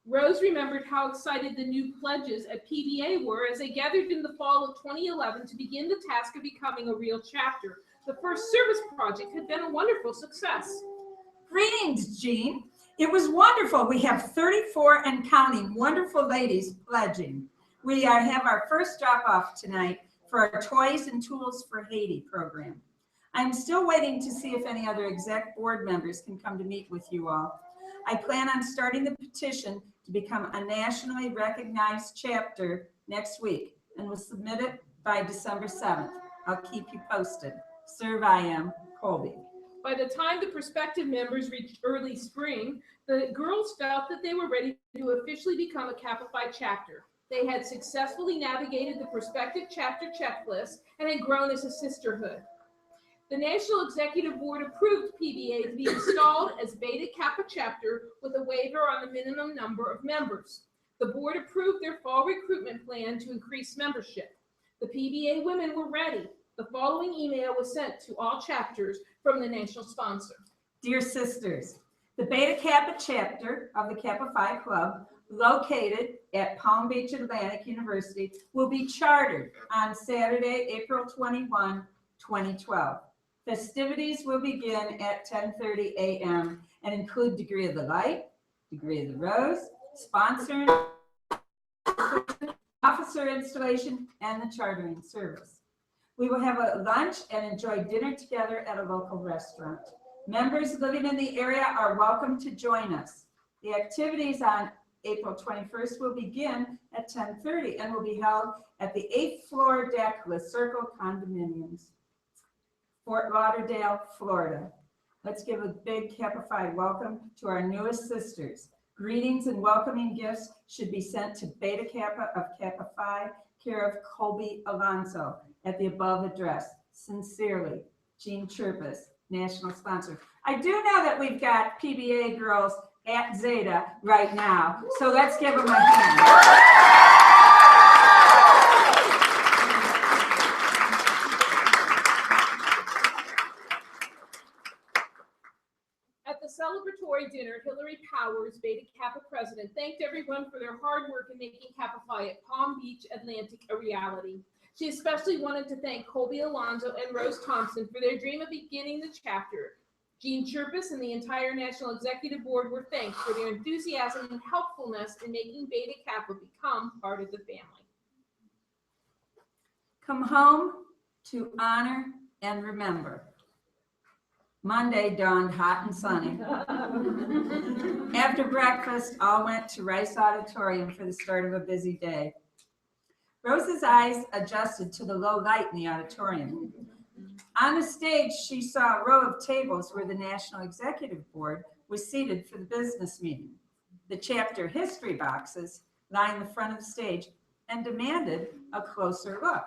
Speaker 5: Rose remembered how excited the new pledges at PBA were as they gathered in the fall of 2011 to begin the task of becoming a real chapter. The first service project had been a wonderful success.
Speaker 1: Greetings, Jean. It was wonderful. We have 34 and counting wonderful ladies pledging. We have our first drop-off tonight for our Toys and Tools for Haiti program. I'm still waiting to see if any other exec board members can come to meet with you all. I plan on starting the petition to become a nationally recognized chapter next week and will submit it by December 7th. I'll keep you posted. Serve I am, Colby.
Speaker 5: By the time the prospective members reached early spring, the girls felt that they were ready to officially become a Kappa Phi chapter. They had successfully navigated the prospective chapter checklist and had grown as a sisterhood. The National Executive Board approved PBA to be installed as Beta Kappa chapter with a waiver on the minimum number of members. The board approved their fall recruitment plan to increase membership. The PBA women were ready. The following email was sent to all chapters from the national sponsor.
Speaker 1: Dear sisters, the Beta Kappa chapter of the Kappa Phi Club, located at Palm Beach Atlantic University, will be chartered on Saturday, April 21, 2012. Festivities will begin at 10:30 a.m. and include Degree of the Light, Degree of the Rose, sponsor, officer installation, and the chartering service. We will have a lunch and enjoy dinner together at a local restaurant. Members living in the area are welcome to join us. The activities on April 21st will begin at 10:30 and will be held at the 8th floor deck with Circle Condominiums, Fort Lauderdale, Florida. Let's give a big Kappa Phi welcome to our newest sisters. Greetings and welcoming gifts should be sent to Beta Kappa of Kappa Phi, care of Colby Alonso, at the above address. Sincerely, Jean Chirpus, national sponsor. I do know that we've got PBA girls at Zeta right now. So let's give them a hand.
Speaker 5: At the celebratory dinner, Hillary Powers, Beta Kappa president, thanked everyone for their hard work in making Kappa Phi at Palm Beach Atlantic a reality. She especially wanted to thank Colby Alonso and Rose Thompson for their dream of beginning the chapter. Gene Sherpas and the entire National Executive Board were thanked for their enthusiasm and helpfulness in making Beta Kappa become part of the family.
Speaker 1: Come home to honor and remember. Monday dawned hot and sunny. After breakfast, all went to Rice Auditorium for the start of a busy day. Rose's eyes adjusted to the low light in the auditorium. On the stage, she saw a row of tables where the National Executive Board was seated for the business meeting. The chapter history boxes lined the front of the stage and demanded a closer look.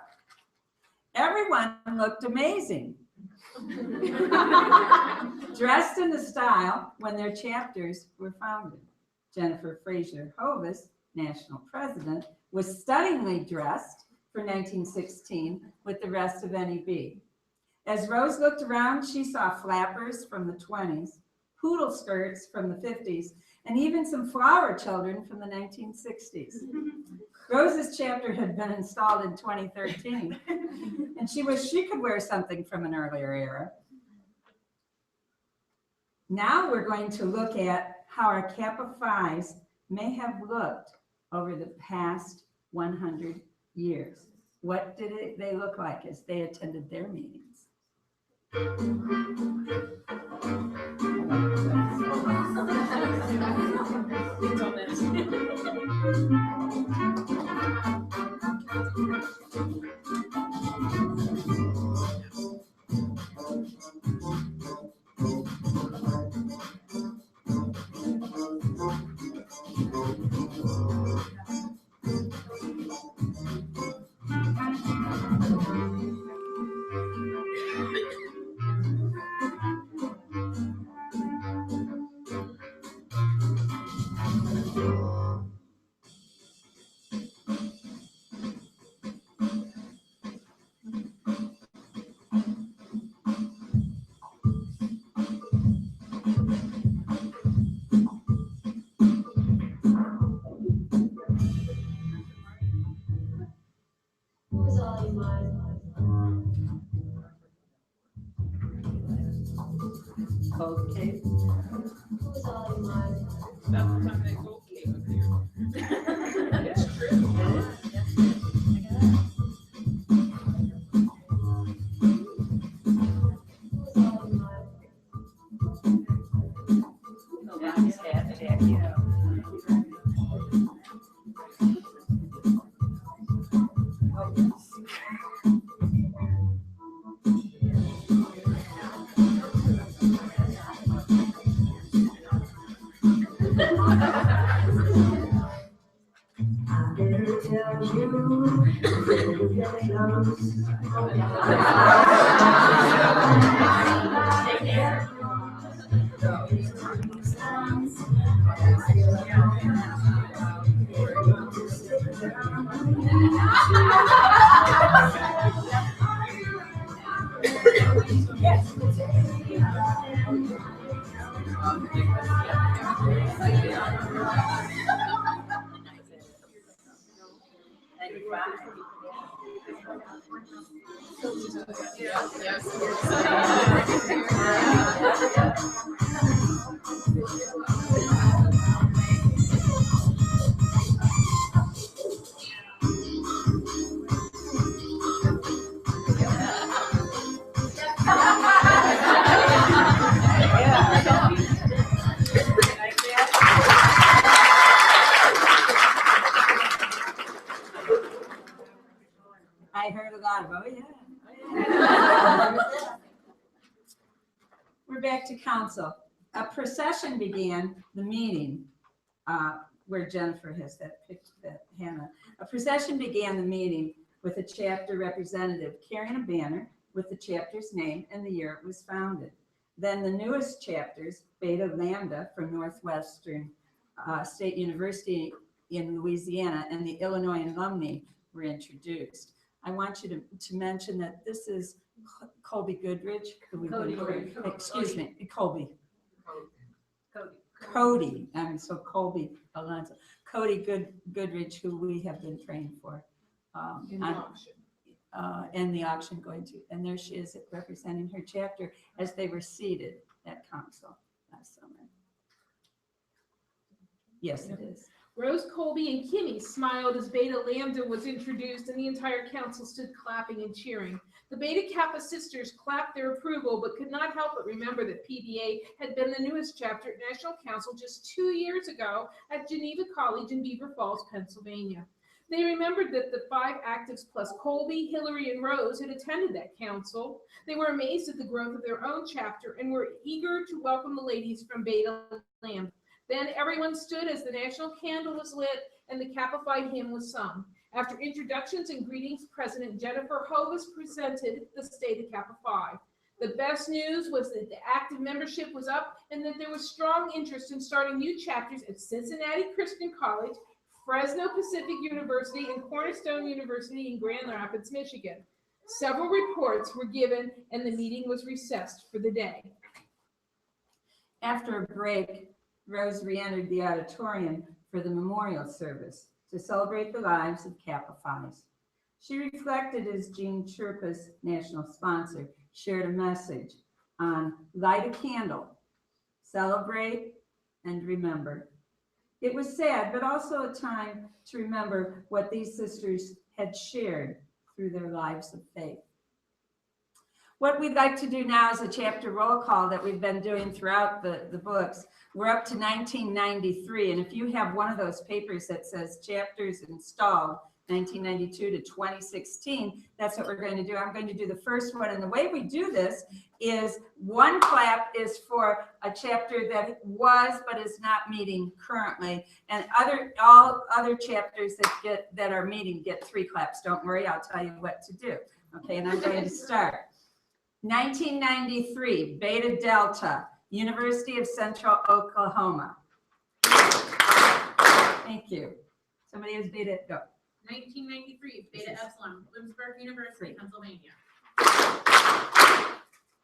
Speaker 1: Everyone looked amazing. Dressed in the style when their chapters were founded. Jennifer Fraser Hovis, national president, was stunningly dressed for 1916 with the rest of NEB. As Rose looked around, she saw flappers from the 20s, poodle skirts from the 50s, and even some flower children from the 1960s. Rose's chapter had been installed in 2013, and she wished she could wear something from an earlier era. Now we're going to look at how our Kappa Phis may have looked over the past 100 years. What did they look like as they attended their meetings? Okay. I heard a lot of, oh yeah. We're back to council. A procession began the meeting where Jennifer has that picture, that Hannah. A procession began the meeting with a chapter representative carrying a banner with the chapter's name and the year it was founded. Then the newest chapters, Beta Lambda from Northwestern State University in Louisiana and the Illinois alumni were introduced. I want you to mention that this is Colby Goodrich, who we've been, excuse me, Colby. Cody, so Colby Alonso. Cody Goodrich, who we have been training for.
Speaker 5: In the auction.
Speaker 1: And the auction going to, and there she is representing her chapter as they were seated at council last summer. Yes, it is.
Speaker 5: Rose, Colby, and Kimmy smiled as Beta Lambda was introduced, and the entire council stood clapping and cheering. The Beta Kappa sisters clapped their approval, but could not help but remember that PBA had been the newest chapter at National Council just 2 years ago at Geneva College in Beaver Falls, Pennsylvania. They remembered that the 5 actives plus Colby, Hillary, and Rose had attended that council. They were amazed at the growth of their own chapter and were eager to welcome the ladies from Beta Lambda. Then everyone stood as the national candle was lit and the Kappa Phi hymn was sung. After introductions and greetings, President Jennifer Hovis presented the state of Kappa Phi. The best news was that the active membership was up and that there was strong interest in starting new chapters at Cincinnati Christian College, Fresno Pacific University, and Cornerstone University in Grand Rapids, Michigan. Several reports were given and the meeting was recessed for the day.
Speaker 1: After a break, Rose re-entered the auditorium for the memorial service to celebrate the lives of Kappa Phi's. She reflected as Jean Sherpa's national sponsor shared a message on light a candle, celebrate, and remember. It was sad, but also a time to remember what these sisters had shared through their lives of faith. What we'd like to do now is a chapter roll call that we've been doing throughout the books. We're up to 1993, and if you have one of those papers that says chapters installed 1992 to 2016, that's what we're going to do. I'm going to do the first one, and the way we do this is one clap is for a chapter that was but is not meeting currently, and all other chapters that are meeting get 3 claps. Don't worry, I'll tell you what to do. Okay, and I'm going to start. 1993, Beta Delta, University of Central Oklahoma. Thank you. Somebody has Beta, go.
Speaker 2: 1993, Beta Epsilon, Lynchburg University, Pennsylvania.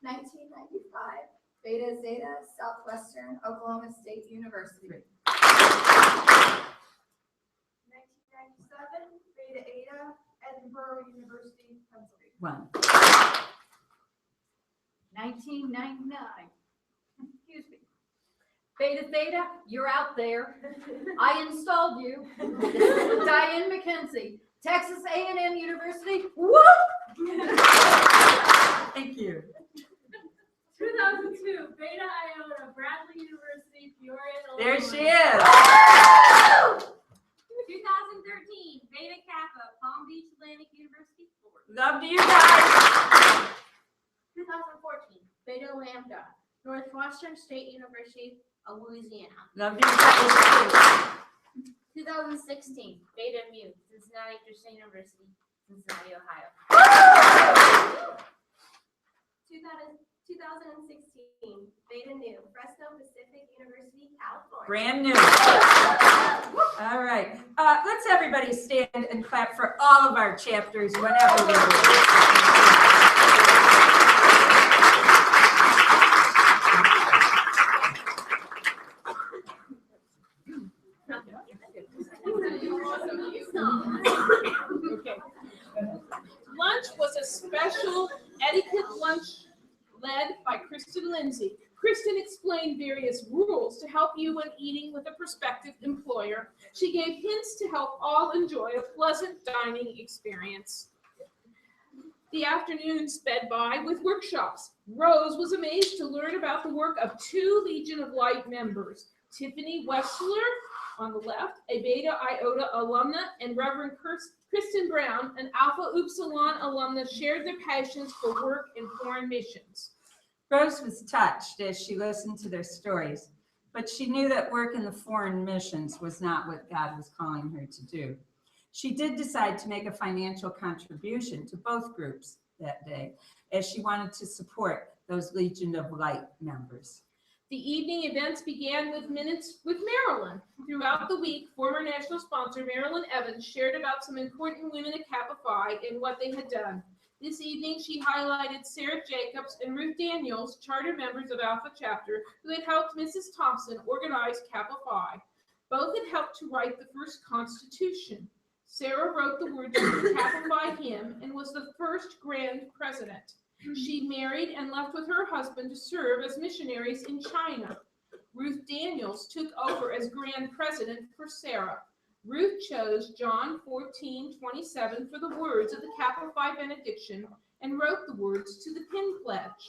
Speaker 3: 1995, Beta Zeta, Southwestern Oklahoma State University.
Speaker 9: 1997, Beta Eta, Edinburgh University, Pennsylvania.
Speaker 1: 1.
Speaker 7: 1999. Excuse me. Beta Theta, you're out there. I installed you. This is Diane McKenzie, Texas A&M University. Woo!
Speaker 1: Thank you.
Speaker 9: 2002, Beta Iota, Bradley University, Peoria, Illinois.
Speaker 1: There she is.
Speaker 2: 2013, Beta Kappa, Palm Beach Atlantic University, Florida.
Speaker 1: Love to you guys.
Speaker 2: 2014, Beta Lambda, Northwestern State University of Louisiana.
Speaker 1: Love to you guys.
Speaker 2: 2016, Beta Mu, Cincinnati Christian University, Cincinnati, Ohio. 2016, Beta Nu, Fresno Pacific University, California.
Speaker 1: Brand new. All right. Let's everybody stand and clap for all of our chapters whenever we're ready.
Speaker 5: Okay. Lunch was a special etiquette lunch led by Kristen Lindsay. Kristen explained various rules to help you when eating with a prospective employer. She gave hints to help all enjoy a pleasant dining experience. The afternoon sped by with workshops. Rose was amazed to learn about the work of 2 Legion of Light members, Tiffany Wessler on the left, a Beta Iota alumna, and Reverend Kristen Brown, an Alpha Upsilon alumna, shared their passions for work in foreign missions.
Speaker 1: Rose was touched as she listened to their stories, but she knew that work in the foreign missions was not what God was calling her to do. She did decide to make a financial contribution to both groups that day, as she wanted to support those Legion of Light members.
Speaker 5: The evening events began with minutes with Marilyn. Throughout the week, former national sponsor Marilyn Evans shared about some important women at Kappa Phi and what they had done. This evening, she highlighted Sarah Jacobs and Ruth Daniels, charter members of Alpha Chapter, who had helped Mrs. Thompson organize Kappa Phi. Both had helped to write the first Constitution. Sarah wrote the words of the Kappa Phi hymn and was the first Grand President. She married and left with her husband to serve as missionaries in China. Ruth Daniels took over as Grand President for Sarah. Ruth chose John 14:27 for the words of the Kappa Phi benediction and wrote the words to the pin pledge.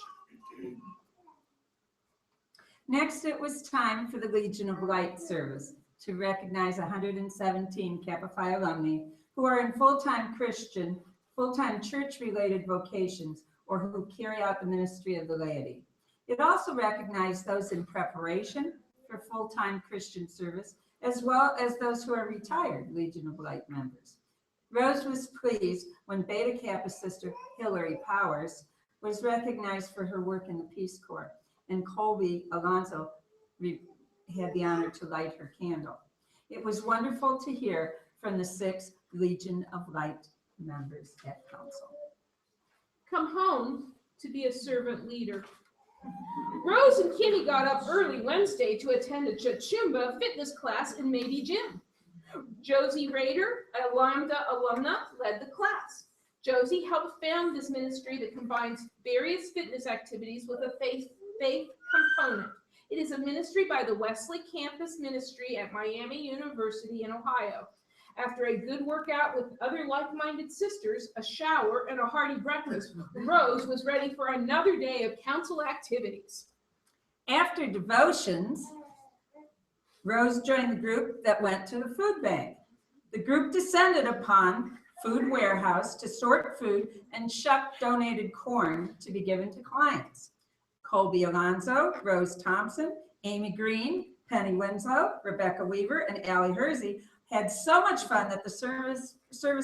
Speaker 1: Next, it was time for the Legion of Light service to recognize 117 Kappa Phi alumni who are in full-time Christian, full-time church-related vocations, or who carry out the ministry of the laity. It also recognized those in preparation for full-time Christian service, as well as those who are retired Legion of Light members. Rose was pleased when Beta Kappa sister Hillary Powers was recognized for her work in the Peace Corps, and Colby Alonso had the honor to light her candle. It was wonderful to hear from the 6 Legion of Light members at council.
Speaker 5: Come home to be a servant leader. Rose and Kimmy got up early Wednesday to attend a Chachumba fitness class in Mady Gym. Josie Rader, a Lambda alumna, led the class. Josie helped found this ministry that combines various fitness activities with a faith component. It is a ministry by the Wesley Campus Ministry at Miami University in Ohio. After a good workout with other like-minded sisters, a shower, and a hearty breakfast, Rose was ready for another day of council activities.
Speaker 1: After devotions, Rose joined the group that went to the food bank. The group descended upon Food Warehouse to sort food and shuck donated corn to be given to clients. Colby Alonso, Rose Thompson, Amy Green, Penny Winslow, Rebecca Weaver, and Allie Hersey had so much fun that the service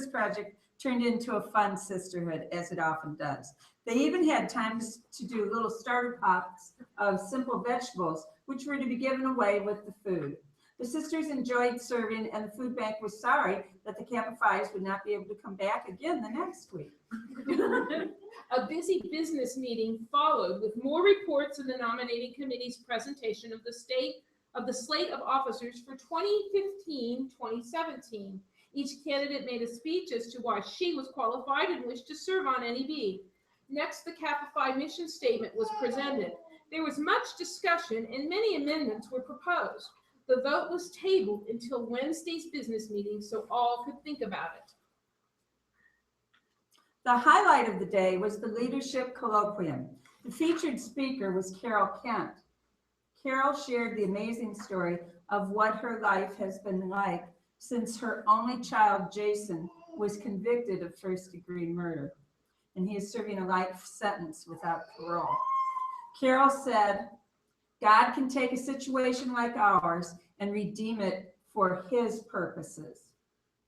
Speaker 1: project turned into a fun sisterhood, as it often does. They even had time to do little starter pots of simple vegetables, which were to be given away with the food. The sisters enjoyed serving, and the food bank was sorry that the Kappa Phis would not be able to come back again the next week.
Speaker 5: A busy business meeting followed with more reports in the nominating committee's presentation of the slate of officers for 2015-2017. Each candidate made a speech as to why she was qualified and wished to serve on NEB. Next, the Kappa Phi mission statement was presented. There was much discussion and many amendments were proposed. The vote was tabled until Wednesday's business meeting so all could think about it.
Speaker 1: The highlight of the day was the leadership colloquium. The featured speaker was Carol Kent. Carol shared the amazing story of what her life has been like since her only child, Jason, was convicted of first-degree murder, and he is serving a life sentence without parole. Carol said, God can take a situation like ours and redeem it for his purposes.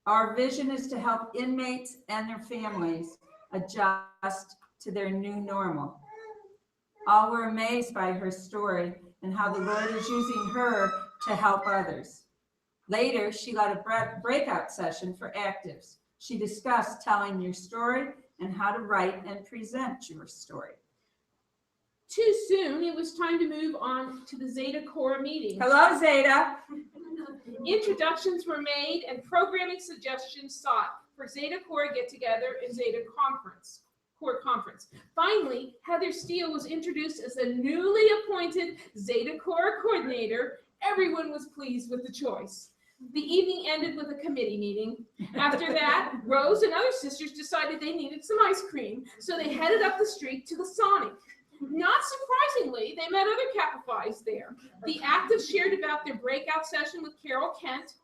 Speaker 1: Our vision is to help inmates and their families adjust to their new normal. All were amazed by her story and how the Lord is using her to help others. Later, she led a breakout session for actives. She discussed telling your story and how to write and present your story.
Speaker 5: Too soon, it was time to move on to the Zeta Kora meeting.
Speaker 1: Hello, Zeta.
Speaker 5: Introductions were made and programming suggestions sought for Zeta Kora get-together and Zeta Kora Conference. Finally, Heather Steele was introduced as the newly appointed Zeta Kora coordinator. Everyone was pleased with the choice. The evening ended with a committee meeting. After that, Rose and other sisters decided they needed some ice cream, so they headed up the street to the Sonic. Not surprisingly, they met other Kappa Phis there. The actives shared about their breakout session with Carol Kent,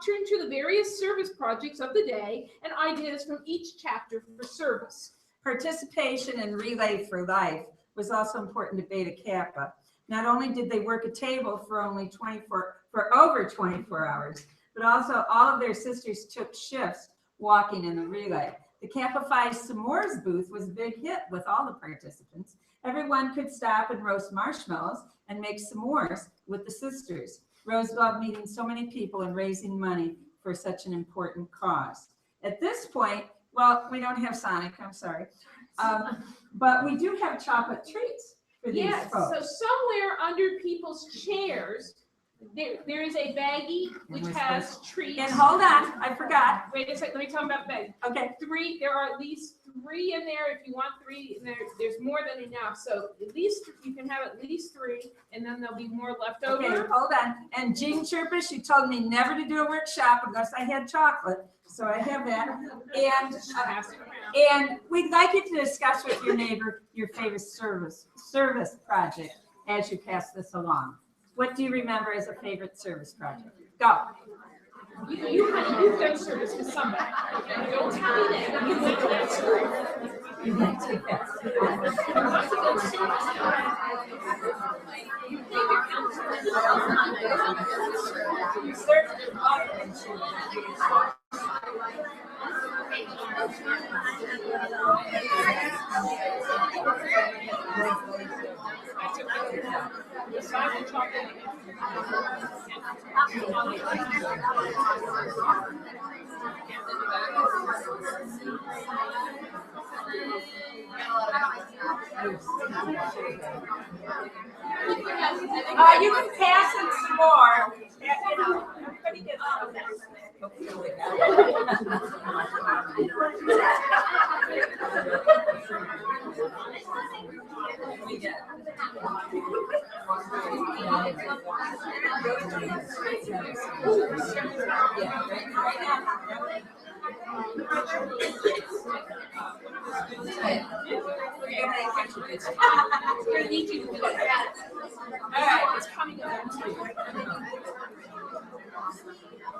Speaker 5: turned to the various service projects of the day, and ideas from each chapter for service.
Speaker 1: Participation in Relay for Life was also important to Beta Kappa. Not only did they work a table for over 24 hours, but also all of their sisters took shifts walking in the relay. The Kappa Phi S'mores booth was a big hit with all the participants, Everyone could stop and roast marshmallows and make s'mores with the sisters. Rose loved meeting so many people and raising money for such an important cause. At this point, well, we don't have Sonic, I'm sorry. But we do have chocolate treats for these
Speaker 5: Yes, so
Speaker 1: folks.
Speaker 5: somewhere under people's chairs, there is a baggie which
Speaker 1: we're
Speaker 5: has treats.
Speaker 1: And hold on, I forgot.
Speaker 5: Wait a second, let me tell them about the bag.
Speaker 1: Okay.
Speaker 5: There are at least 3 in there. If you want 3 in there, there's more than enough. So at least, you can have at least 3, and then there'll be more left over.
Speaker 1: Okay, hold on. And Jean Sherpa, she told me never to do a workshop unless I had chocolate. So I have that. And we'd like you to discuss with your neighbor your favorite service project as you pass this along. What do you remember as a favorite service project? Go.
Speaker 5: You've done service with somebody. Don't tell me that. You went to that school.
Speaker 1: You went to that you can pass it some more. You know, everybody gets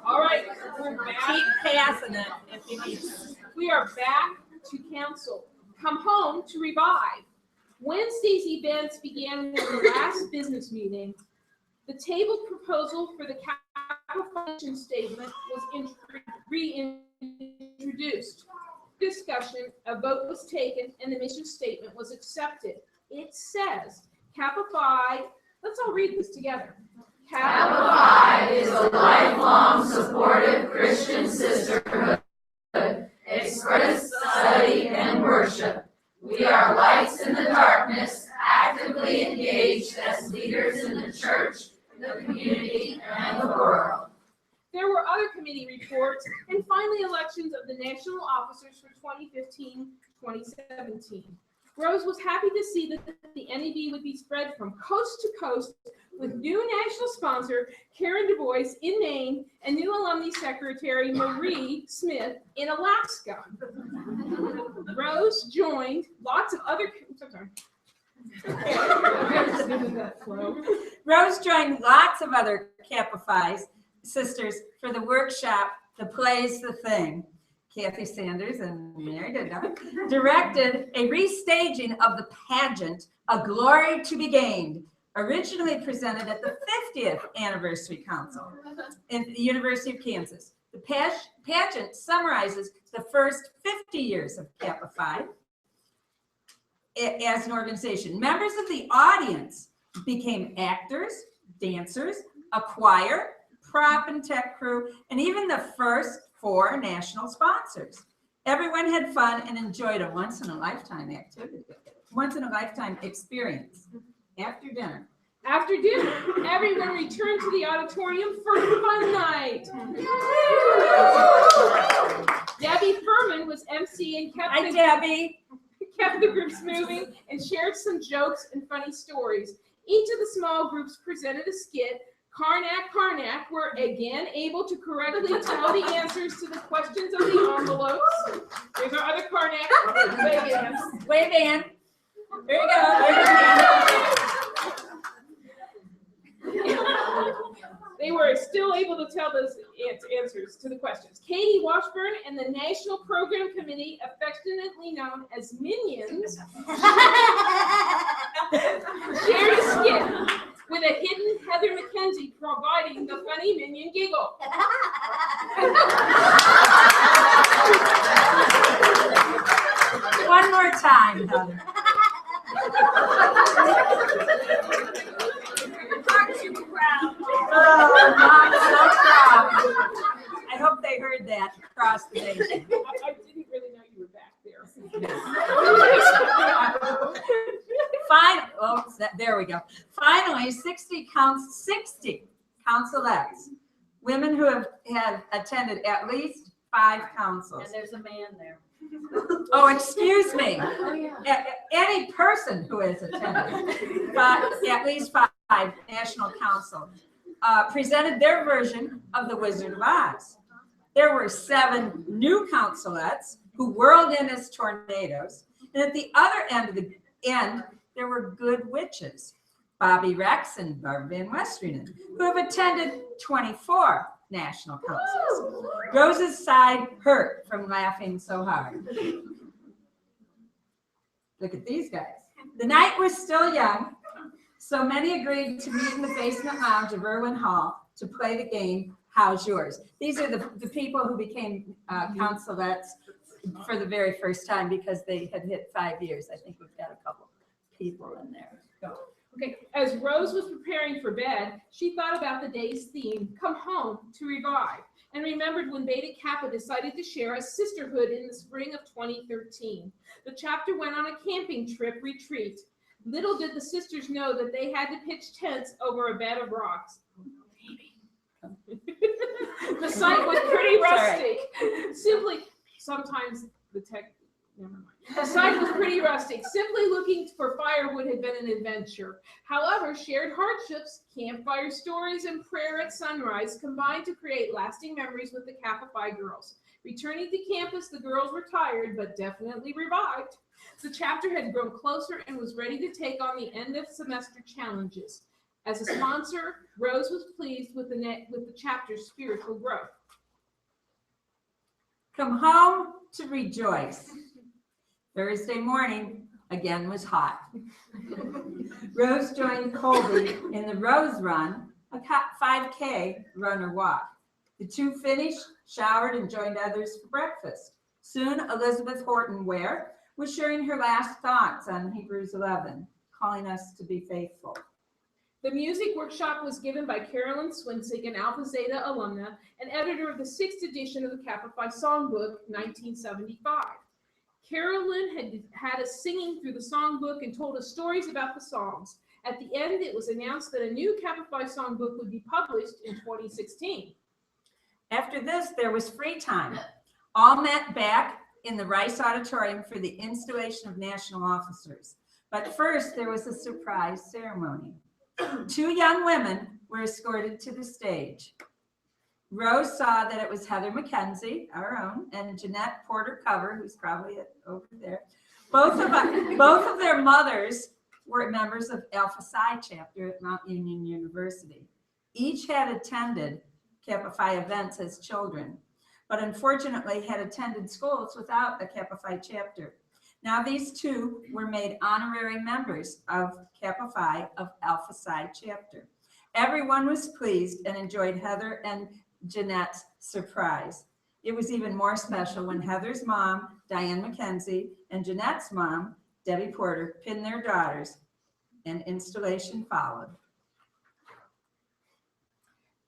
Speaker 5: All right, we're back.
Speaker 1: Keep passing it if you need.
Speaker 5: We are back to council. Come home to revive. Wednesday's events began with the last business meeting. The tabled proposal for the Kappa Phi mission statement was reintroduced. Discussion, a vote was taken, and the mission statement was accepted. It says, Kappa Phi, let's all read this together.
Speaker 12: Kappa Phi is a lifelong supportive Christian sisterhood, express, study, and worship. We are lights in the darkness, actively engaged as leaders in the church, the community, and the world.
Speaker 5: There were other committee reports, and finally elections of the national officers for 2015-2017. Rose was happy to see that the NEB would be spread from coast to coast with new national sponsor Karen Du Bois in Maine and new alumni secretary Marie Smith in Alaska. Rose joined lots of other.
Speaker 1: Rose joined lots of other Kappa Phi sisters for the workshop, The Play's the Thing. Kathy Sanders and Mary Didda directed a restaging of the pageant, A Glory to Be Gained, originally presented at the 50th Anniversary Council in the University of Kansas. The pageant summarizes the first 50 years of Kappa Phi as an organization. Members of the audience became actors, dancers, a choir, prop and tech crew, and even the first 4 national sponsors. Everyone had fun and enjoyed a once-in-a-lifetime activity, once-in-a-lifetime experience after dinner.
Speaker 5: After dinner, everyone returned to the auditorium for fun night. Debbie Furman was MC and kept the groups moving and shared some jokes and funny stories. Each of the small groups presented a skit. Karnak were again able to correctly tell the answers to the questions of the envelopes. There's our other Karnak.
Speaker 1: Wave in. There you go.
Speaker 5: They were still able to tell those answers to the questions. Katie Washburn and the National Program Committee, affectionately known as Minions, shared a skit with a hidden Heather McKenzie providing the funny minion giggle.
Speaker 1: One more time, Heather. Aren't you proud? Oh, I'm so proud. I hope they heard that across the nation.
Speaker 5: I didn't really know you were back there.
Speaker 1: Fine. Oh, there we go. Finally, 60 councillettes, women who have attended at least 5 councils.
Speaker 7: And there's a man there.
Speaker 1: Oh, excuse me. Any person who has attended at least 5 national councils presented their version of the Wizard of Oz. There were 7 new councillettes who whirled in as tornadoes, and at the other end, there were good witches, Bobby Rex and Barb Van Westerinen, who have attended 24 national councils. Rose's side hurt from laughing so hard. Look at these guys. The night was still young, so many agreed to meet in the basement lounge of Irwin Hall to play the game, How's Yours? These are the people who became councillettes for the very first time because they had hit 5 years. I think we've got a couple people in there.
Speaker 5: Okay, as Rose was preparing for bed, she thought about the day's theme, Come Home to Revive, and remembered when Beta Kappa decided to share a sisterhood in the spring of 2013. The chapter went on a camping trip retreat. Little did the sisters know that they had to pitch tents over a bed of rocks. The site was pretty rustic. Simply, sometimes the tech, never mind. The site was pretty rustic. Simply looking for firewood had been an adventure. However, shared hardships, campfire stories, and prayer at sunrise combined to create lasting memories with the Kappa Phi girls. Returning to campus, the girls were tired, but definitely revived. The chapter had grown closer and was ready to take on the end of semester challenges. As a sponsor, Rose was pleased with the chapter's spiritual growth.
Speaker 1: Come home to rejoice. Thursday morning again was hot. Rose joined Colby in the Rose Run, a 5K run or walk. The two finished, showered, and joined others for breakfast. Soon, Elizabeth Horton Ware was sharing her last thoughts on Hebrews 11, calling us to be faithful.
Speaker 5: The music workshop was given by Carolyn Swinsig, an Alpha Zeta alumna and editor of the 6th edition of the Kappa Phi Songbook, 1975. Carolyn had us singing through the songbook and told us stories about the songs. At the end, it was announced that a new Kappa Phi Songbook would be published in 2016.
Speaker 1: After this, there was free time. All met back in the Rice Auditorium for the installation of national officers. But first, there was a surprise ceremony. 2 young women were escorted to the stage. Rose saw that it was Heather McKenzie, our own, and Jeanette Porter Cover, who's probably over there. Both of their mothers were members of Alpha Psi chapter at Mount Union University. Each had attended Kappa Phi events as children, but unfortunately had attended schools without a Kappa Phi chapter. Now these 2 were made honorary members of Kappa Phi of Alpha Psi chapter. Everyone was pleased and enjoyed Heather and Jeanette's surprise. It was even more special when Heather's mom, Diane McKenzie, and Jeanette's mom, Debbie Porter, pinned their daughters, and installation followed.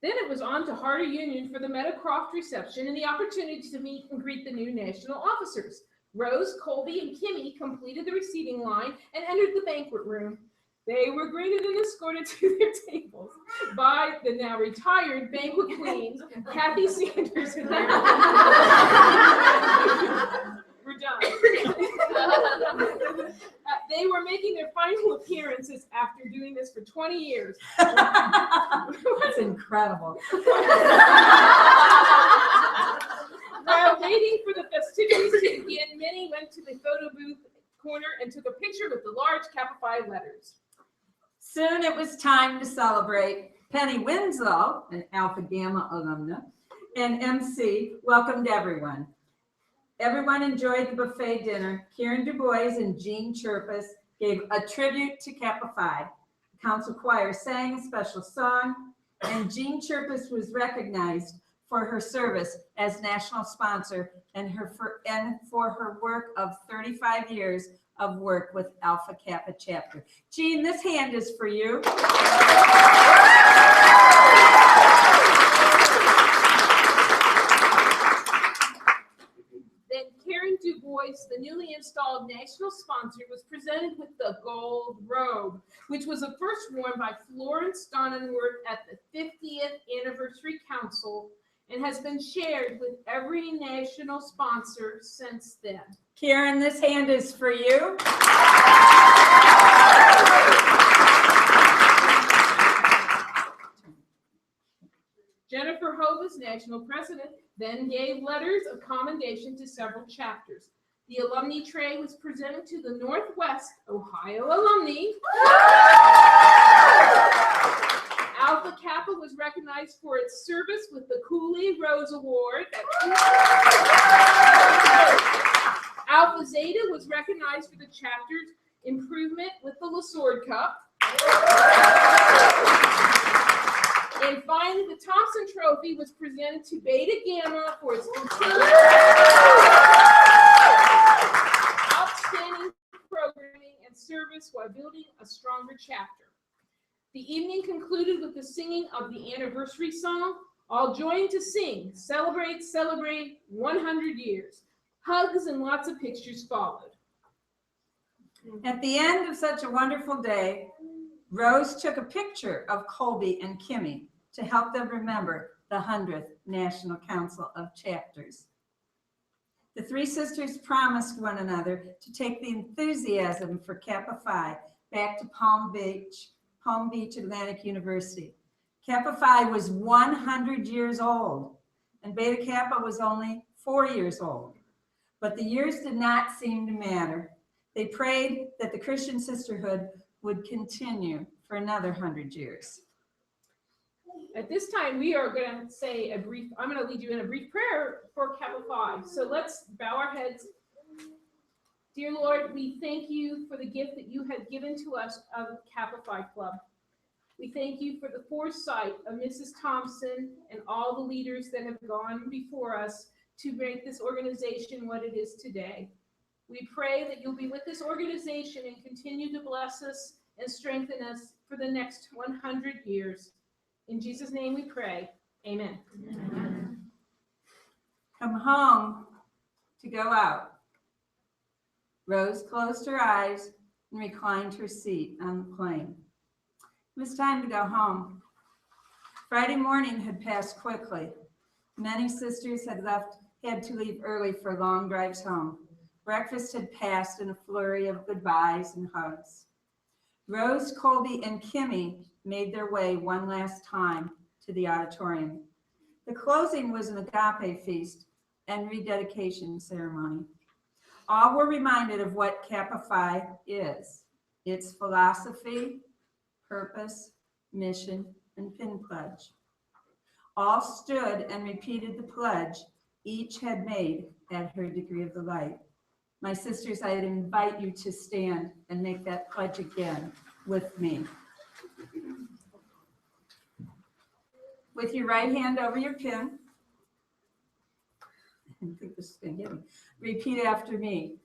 Speaker 5: Then it was on to Harder Union for the Meadowcroft reception and the opportunity to meet and greet the new national officers. Rose, Colby, and Kimmy completed the receiving line and entered the banquet room. They were greeted and escorted to their tables by the now retired banquet queens, Kathy Sanders and Mary. We're done. They were making their final appearances after doing this for 20 years.
Speaker 1: That's incredible.
Speaker 5: While waiting for the festivities to begin, many went to the photo booth corner and took a picture with the large Kappa Phi letters.
Speaker 1: Soon it was time to celebrate. Penny Winslow, an Alpha Gamma alumna, and MC welcomed everyone. Everyone enjoyed the buffet dinner. Kieran Du Bois and Jean Chirpus gave a tribute to Kappa Phi. The council choir sang a special song, and Jean Chirpus was recognized for her service as national sponsor and for her work of 35 years of work with Alpha Kappa chapter. Jean, this hand is for you.
Speaker 5: Then Karen DuBois, the newly installed national sponsor, was presented with the gold robe, which was first worn by Florence Donenworth at the 50th Anniversary Council and has been shared with every national sponsor since then.
Speaker 1: Karen, this hand is for you.
Speaker 5: Jennifer Hovis, national president, then gave letters of commendation to several chapters. The alumni tray was presented to the Northwest Ohio alumni. Alpha Kappa was recognized for its service with the Cooley Rose Award. Alpha Zeta was recognized for the chapter's improvement with the LaSword Cup. And finally, the Thompson Trophy was presented to Beta Gamma for its continued outstanding programming and service while building a stronger chapter. The evening concluded with the singing of the anniversary song. All joined to sing, Celebrate, Celebrate 100 Years. Hugs and lots of pictures followed.
Speaker 1: At the end of such a wonderful day, Rose took a picture of Colby and Kimmy to help them remember the 100th National Council of Chapters. The three sisters promised one another to take the enthusiasm for Kappa Phi back to Palm Beach Atlantic University. Kappa Phi was 100 years old, and Beta Kappa was only 4 years old. But the years did not seem to matter. They prayed that the Christian sisterhood would continue for another 100 years.
Speaker 5: At this time, we are going to say I'm going to lead you in a brief prayer for Kappa Phi. So let's bow our heads. Dear Lord, we thank you for the gift that you have given to us of Kappa Phi Club. We thank you for the foresight of Mrs. Thompson and all the leaders that have gone before us to make this organization what it is today. We pray that you'll be with this organization and continue to bless us and strengthen us for the next 100 years. In Jesus' name we pray. Amen.
Speaker 1: Amen. Come home to go out. Rose closed her eyes and reclined her seat on the plane. It was time to go home. Friday morning had passed quickly. Many sisters had to leave early for long drives home. Breakfast had passed in a flurry of goodbyes and hugs. Rose, Colby, and Kimmy made their way one last time to the auditorium. The closing was an agape feast and rededication ceremony. All were reminded of what Kappa Phi is, its philosophy, purpose, mission, and pin pledge. All stood and repeated the pledge each had made at her degree of the light. My sisters, I'd invite you to stand and make that pledge again with me. With your right hand over your pin, I think this is going to get me. Repeat after me.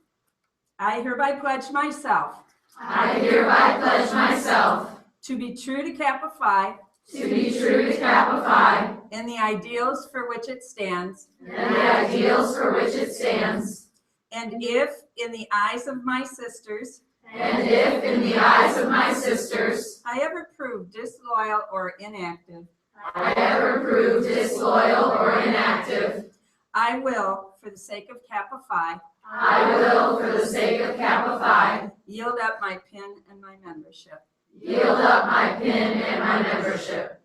Speaker 1: I hereby pledge myself.
Speaker 12: I hereby pledge myself
Speaker 1: to be true to Kappa Phi.
Speaker 12: To be true to Kappa Phi.
Speaker 1: And the ideals for which it stands.
Speaker 12: And the ideals for which it stands.
Speaker 1: And if in the eyes of my sisters.
Speaker 12: And if in the eyes of my sisters.
Speaker 1: I ever prove disloyal or inactive.
Speaker 12: I ever prove disloyal or inactive.
Speaker 1: I will, for the sake of Kappa Phi.
Speaker 12: I will, for the sake of Kappa Phi.
Speaker 1: Yield up my pin and my membership.
Speaker 12: Yield up my pin and my membership.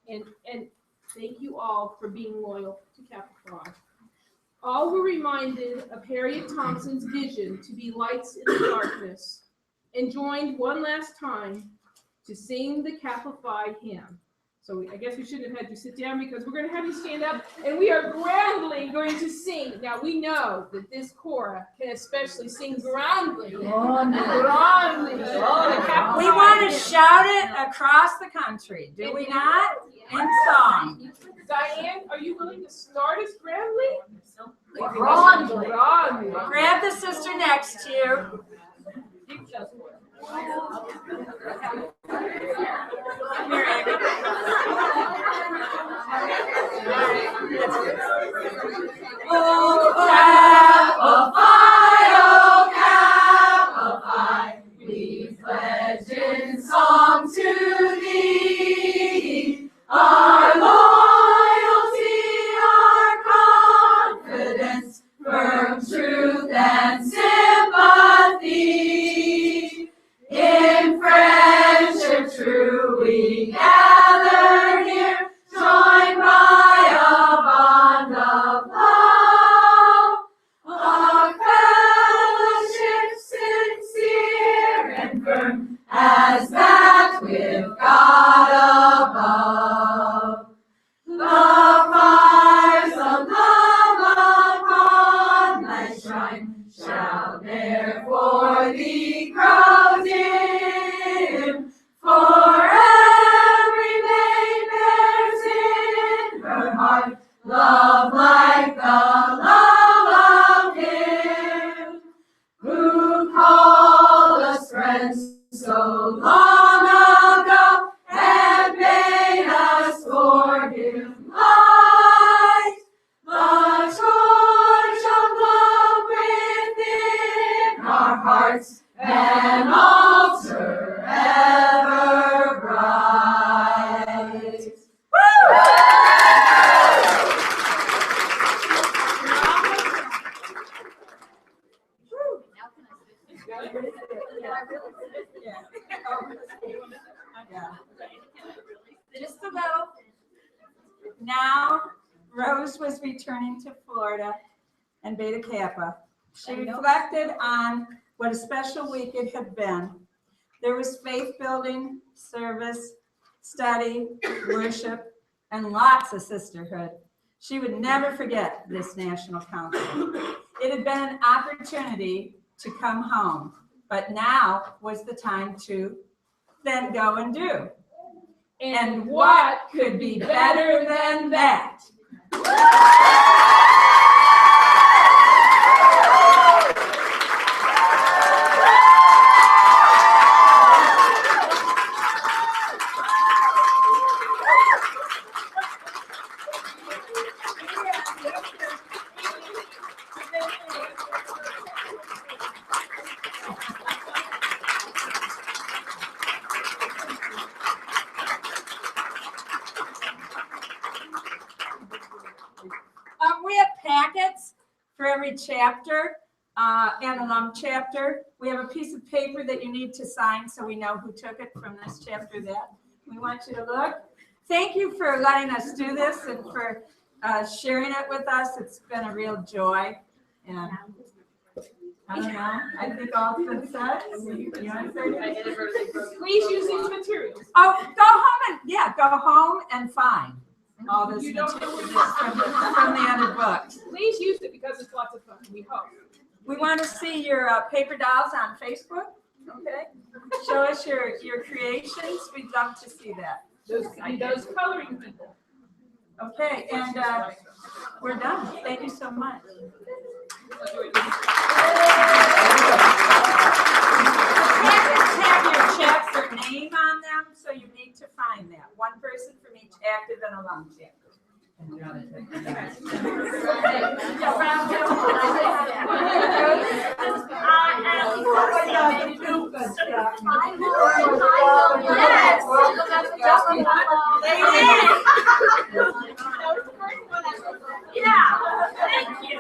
Speaker 5: And thank you all for being loyal to Kappa Phi. All were reminded of Harriet Thompson's vision to be lights in the darkness and joined one last time to sing the Kappa Phi hymn. So I guess we shouldn't have had you sit down because we're going to have you stand up and we are grandly going to sing. Now we know that this Kora can especially sing grandly. Grandly.
Speaker 1: We want to shout it across the country, do we not? In song.
Speaker 5: Diane, are you willing to start us grandly?
Speaker 1: Well,
Speaker 7: Wrongly.
Speaker 1: Grab the sister next to you.
Speaker 12: Oh, Kappa Phi, oh, Kappa Phi, we pledge in song to thee our loyalty, our confidence, firm truth and sympathy. In friendship true we gather here, joined by a bond of love. Our fellowship sincere and firm as that with God above. The fires of love upon thy shrine shall therefore thee grow dim, for every maid bears in her heart love like the love of him who called us friends so long ago and made us for him light. The torch of love within our hearts, an altar ever bright.
Speaker 1: Just a little. Now, Rose was returning to Florida and Beta Kappa. She reflected on what a special week it had been. There was faith building, service, study, worship, and lots of sisterhood. She would never forget this National Council. It had been an opportunity to come home, but now was the time to then go and do. And what could be better than that? We have packets for every chapter and alum chapter. We have a piece of paper that you need to sign so we know who took it from this chapter that. We want you to look. Thank you for letting us do this and for sharing it with us. It's been a real joy. And I don't know. I think all's been said. You want to say anything?
Speaker 5: Please use these materials.
Speaker 1: Oh, go home and find all this
Speaker 5: You don't
Speaker 1: material
Speaker 5: know where
Speaker 1: from the other books.
Speaker 5: Please use it because it's lots of fun. We hope.
Speaker 1: We want to see your paper dolls on Facebook. Okay. Show us your creations. We'd love to see that.
Speaker 5: Those coloring people.
Speaker 1: Okay, and we're done. Thank you so much. Packets have your checks or name on them, so you need to find that. One person from each active and alum chapter.
Speaker 2: Yeah, thank you.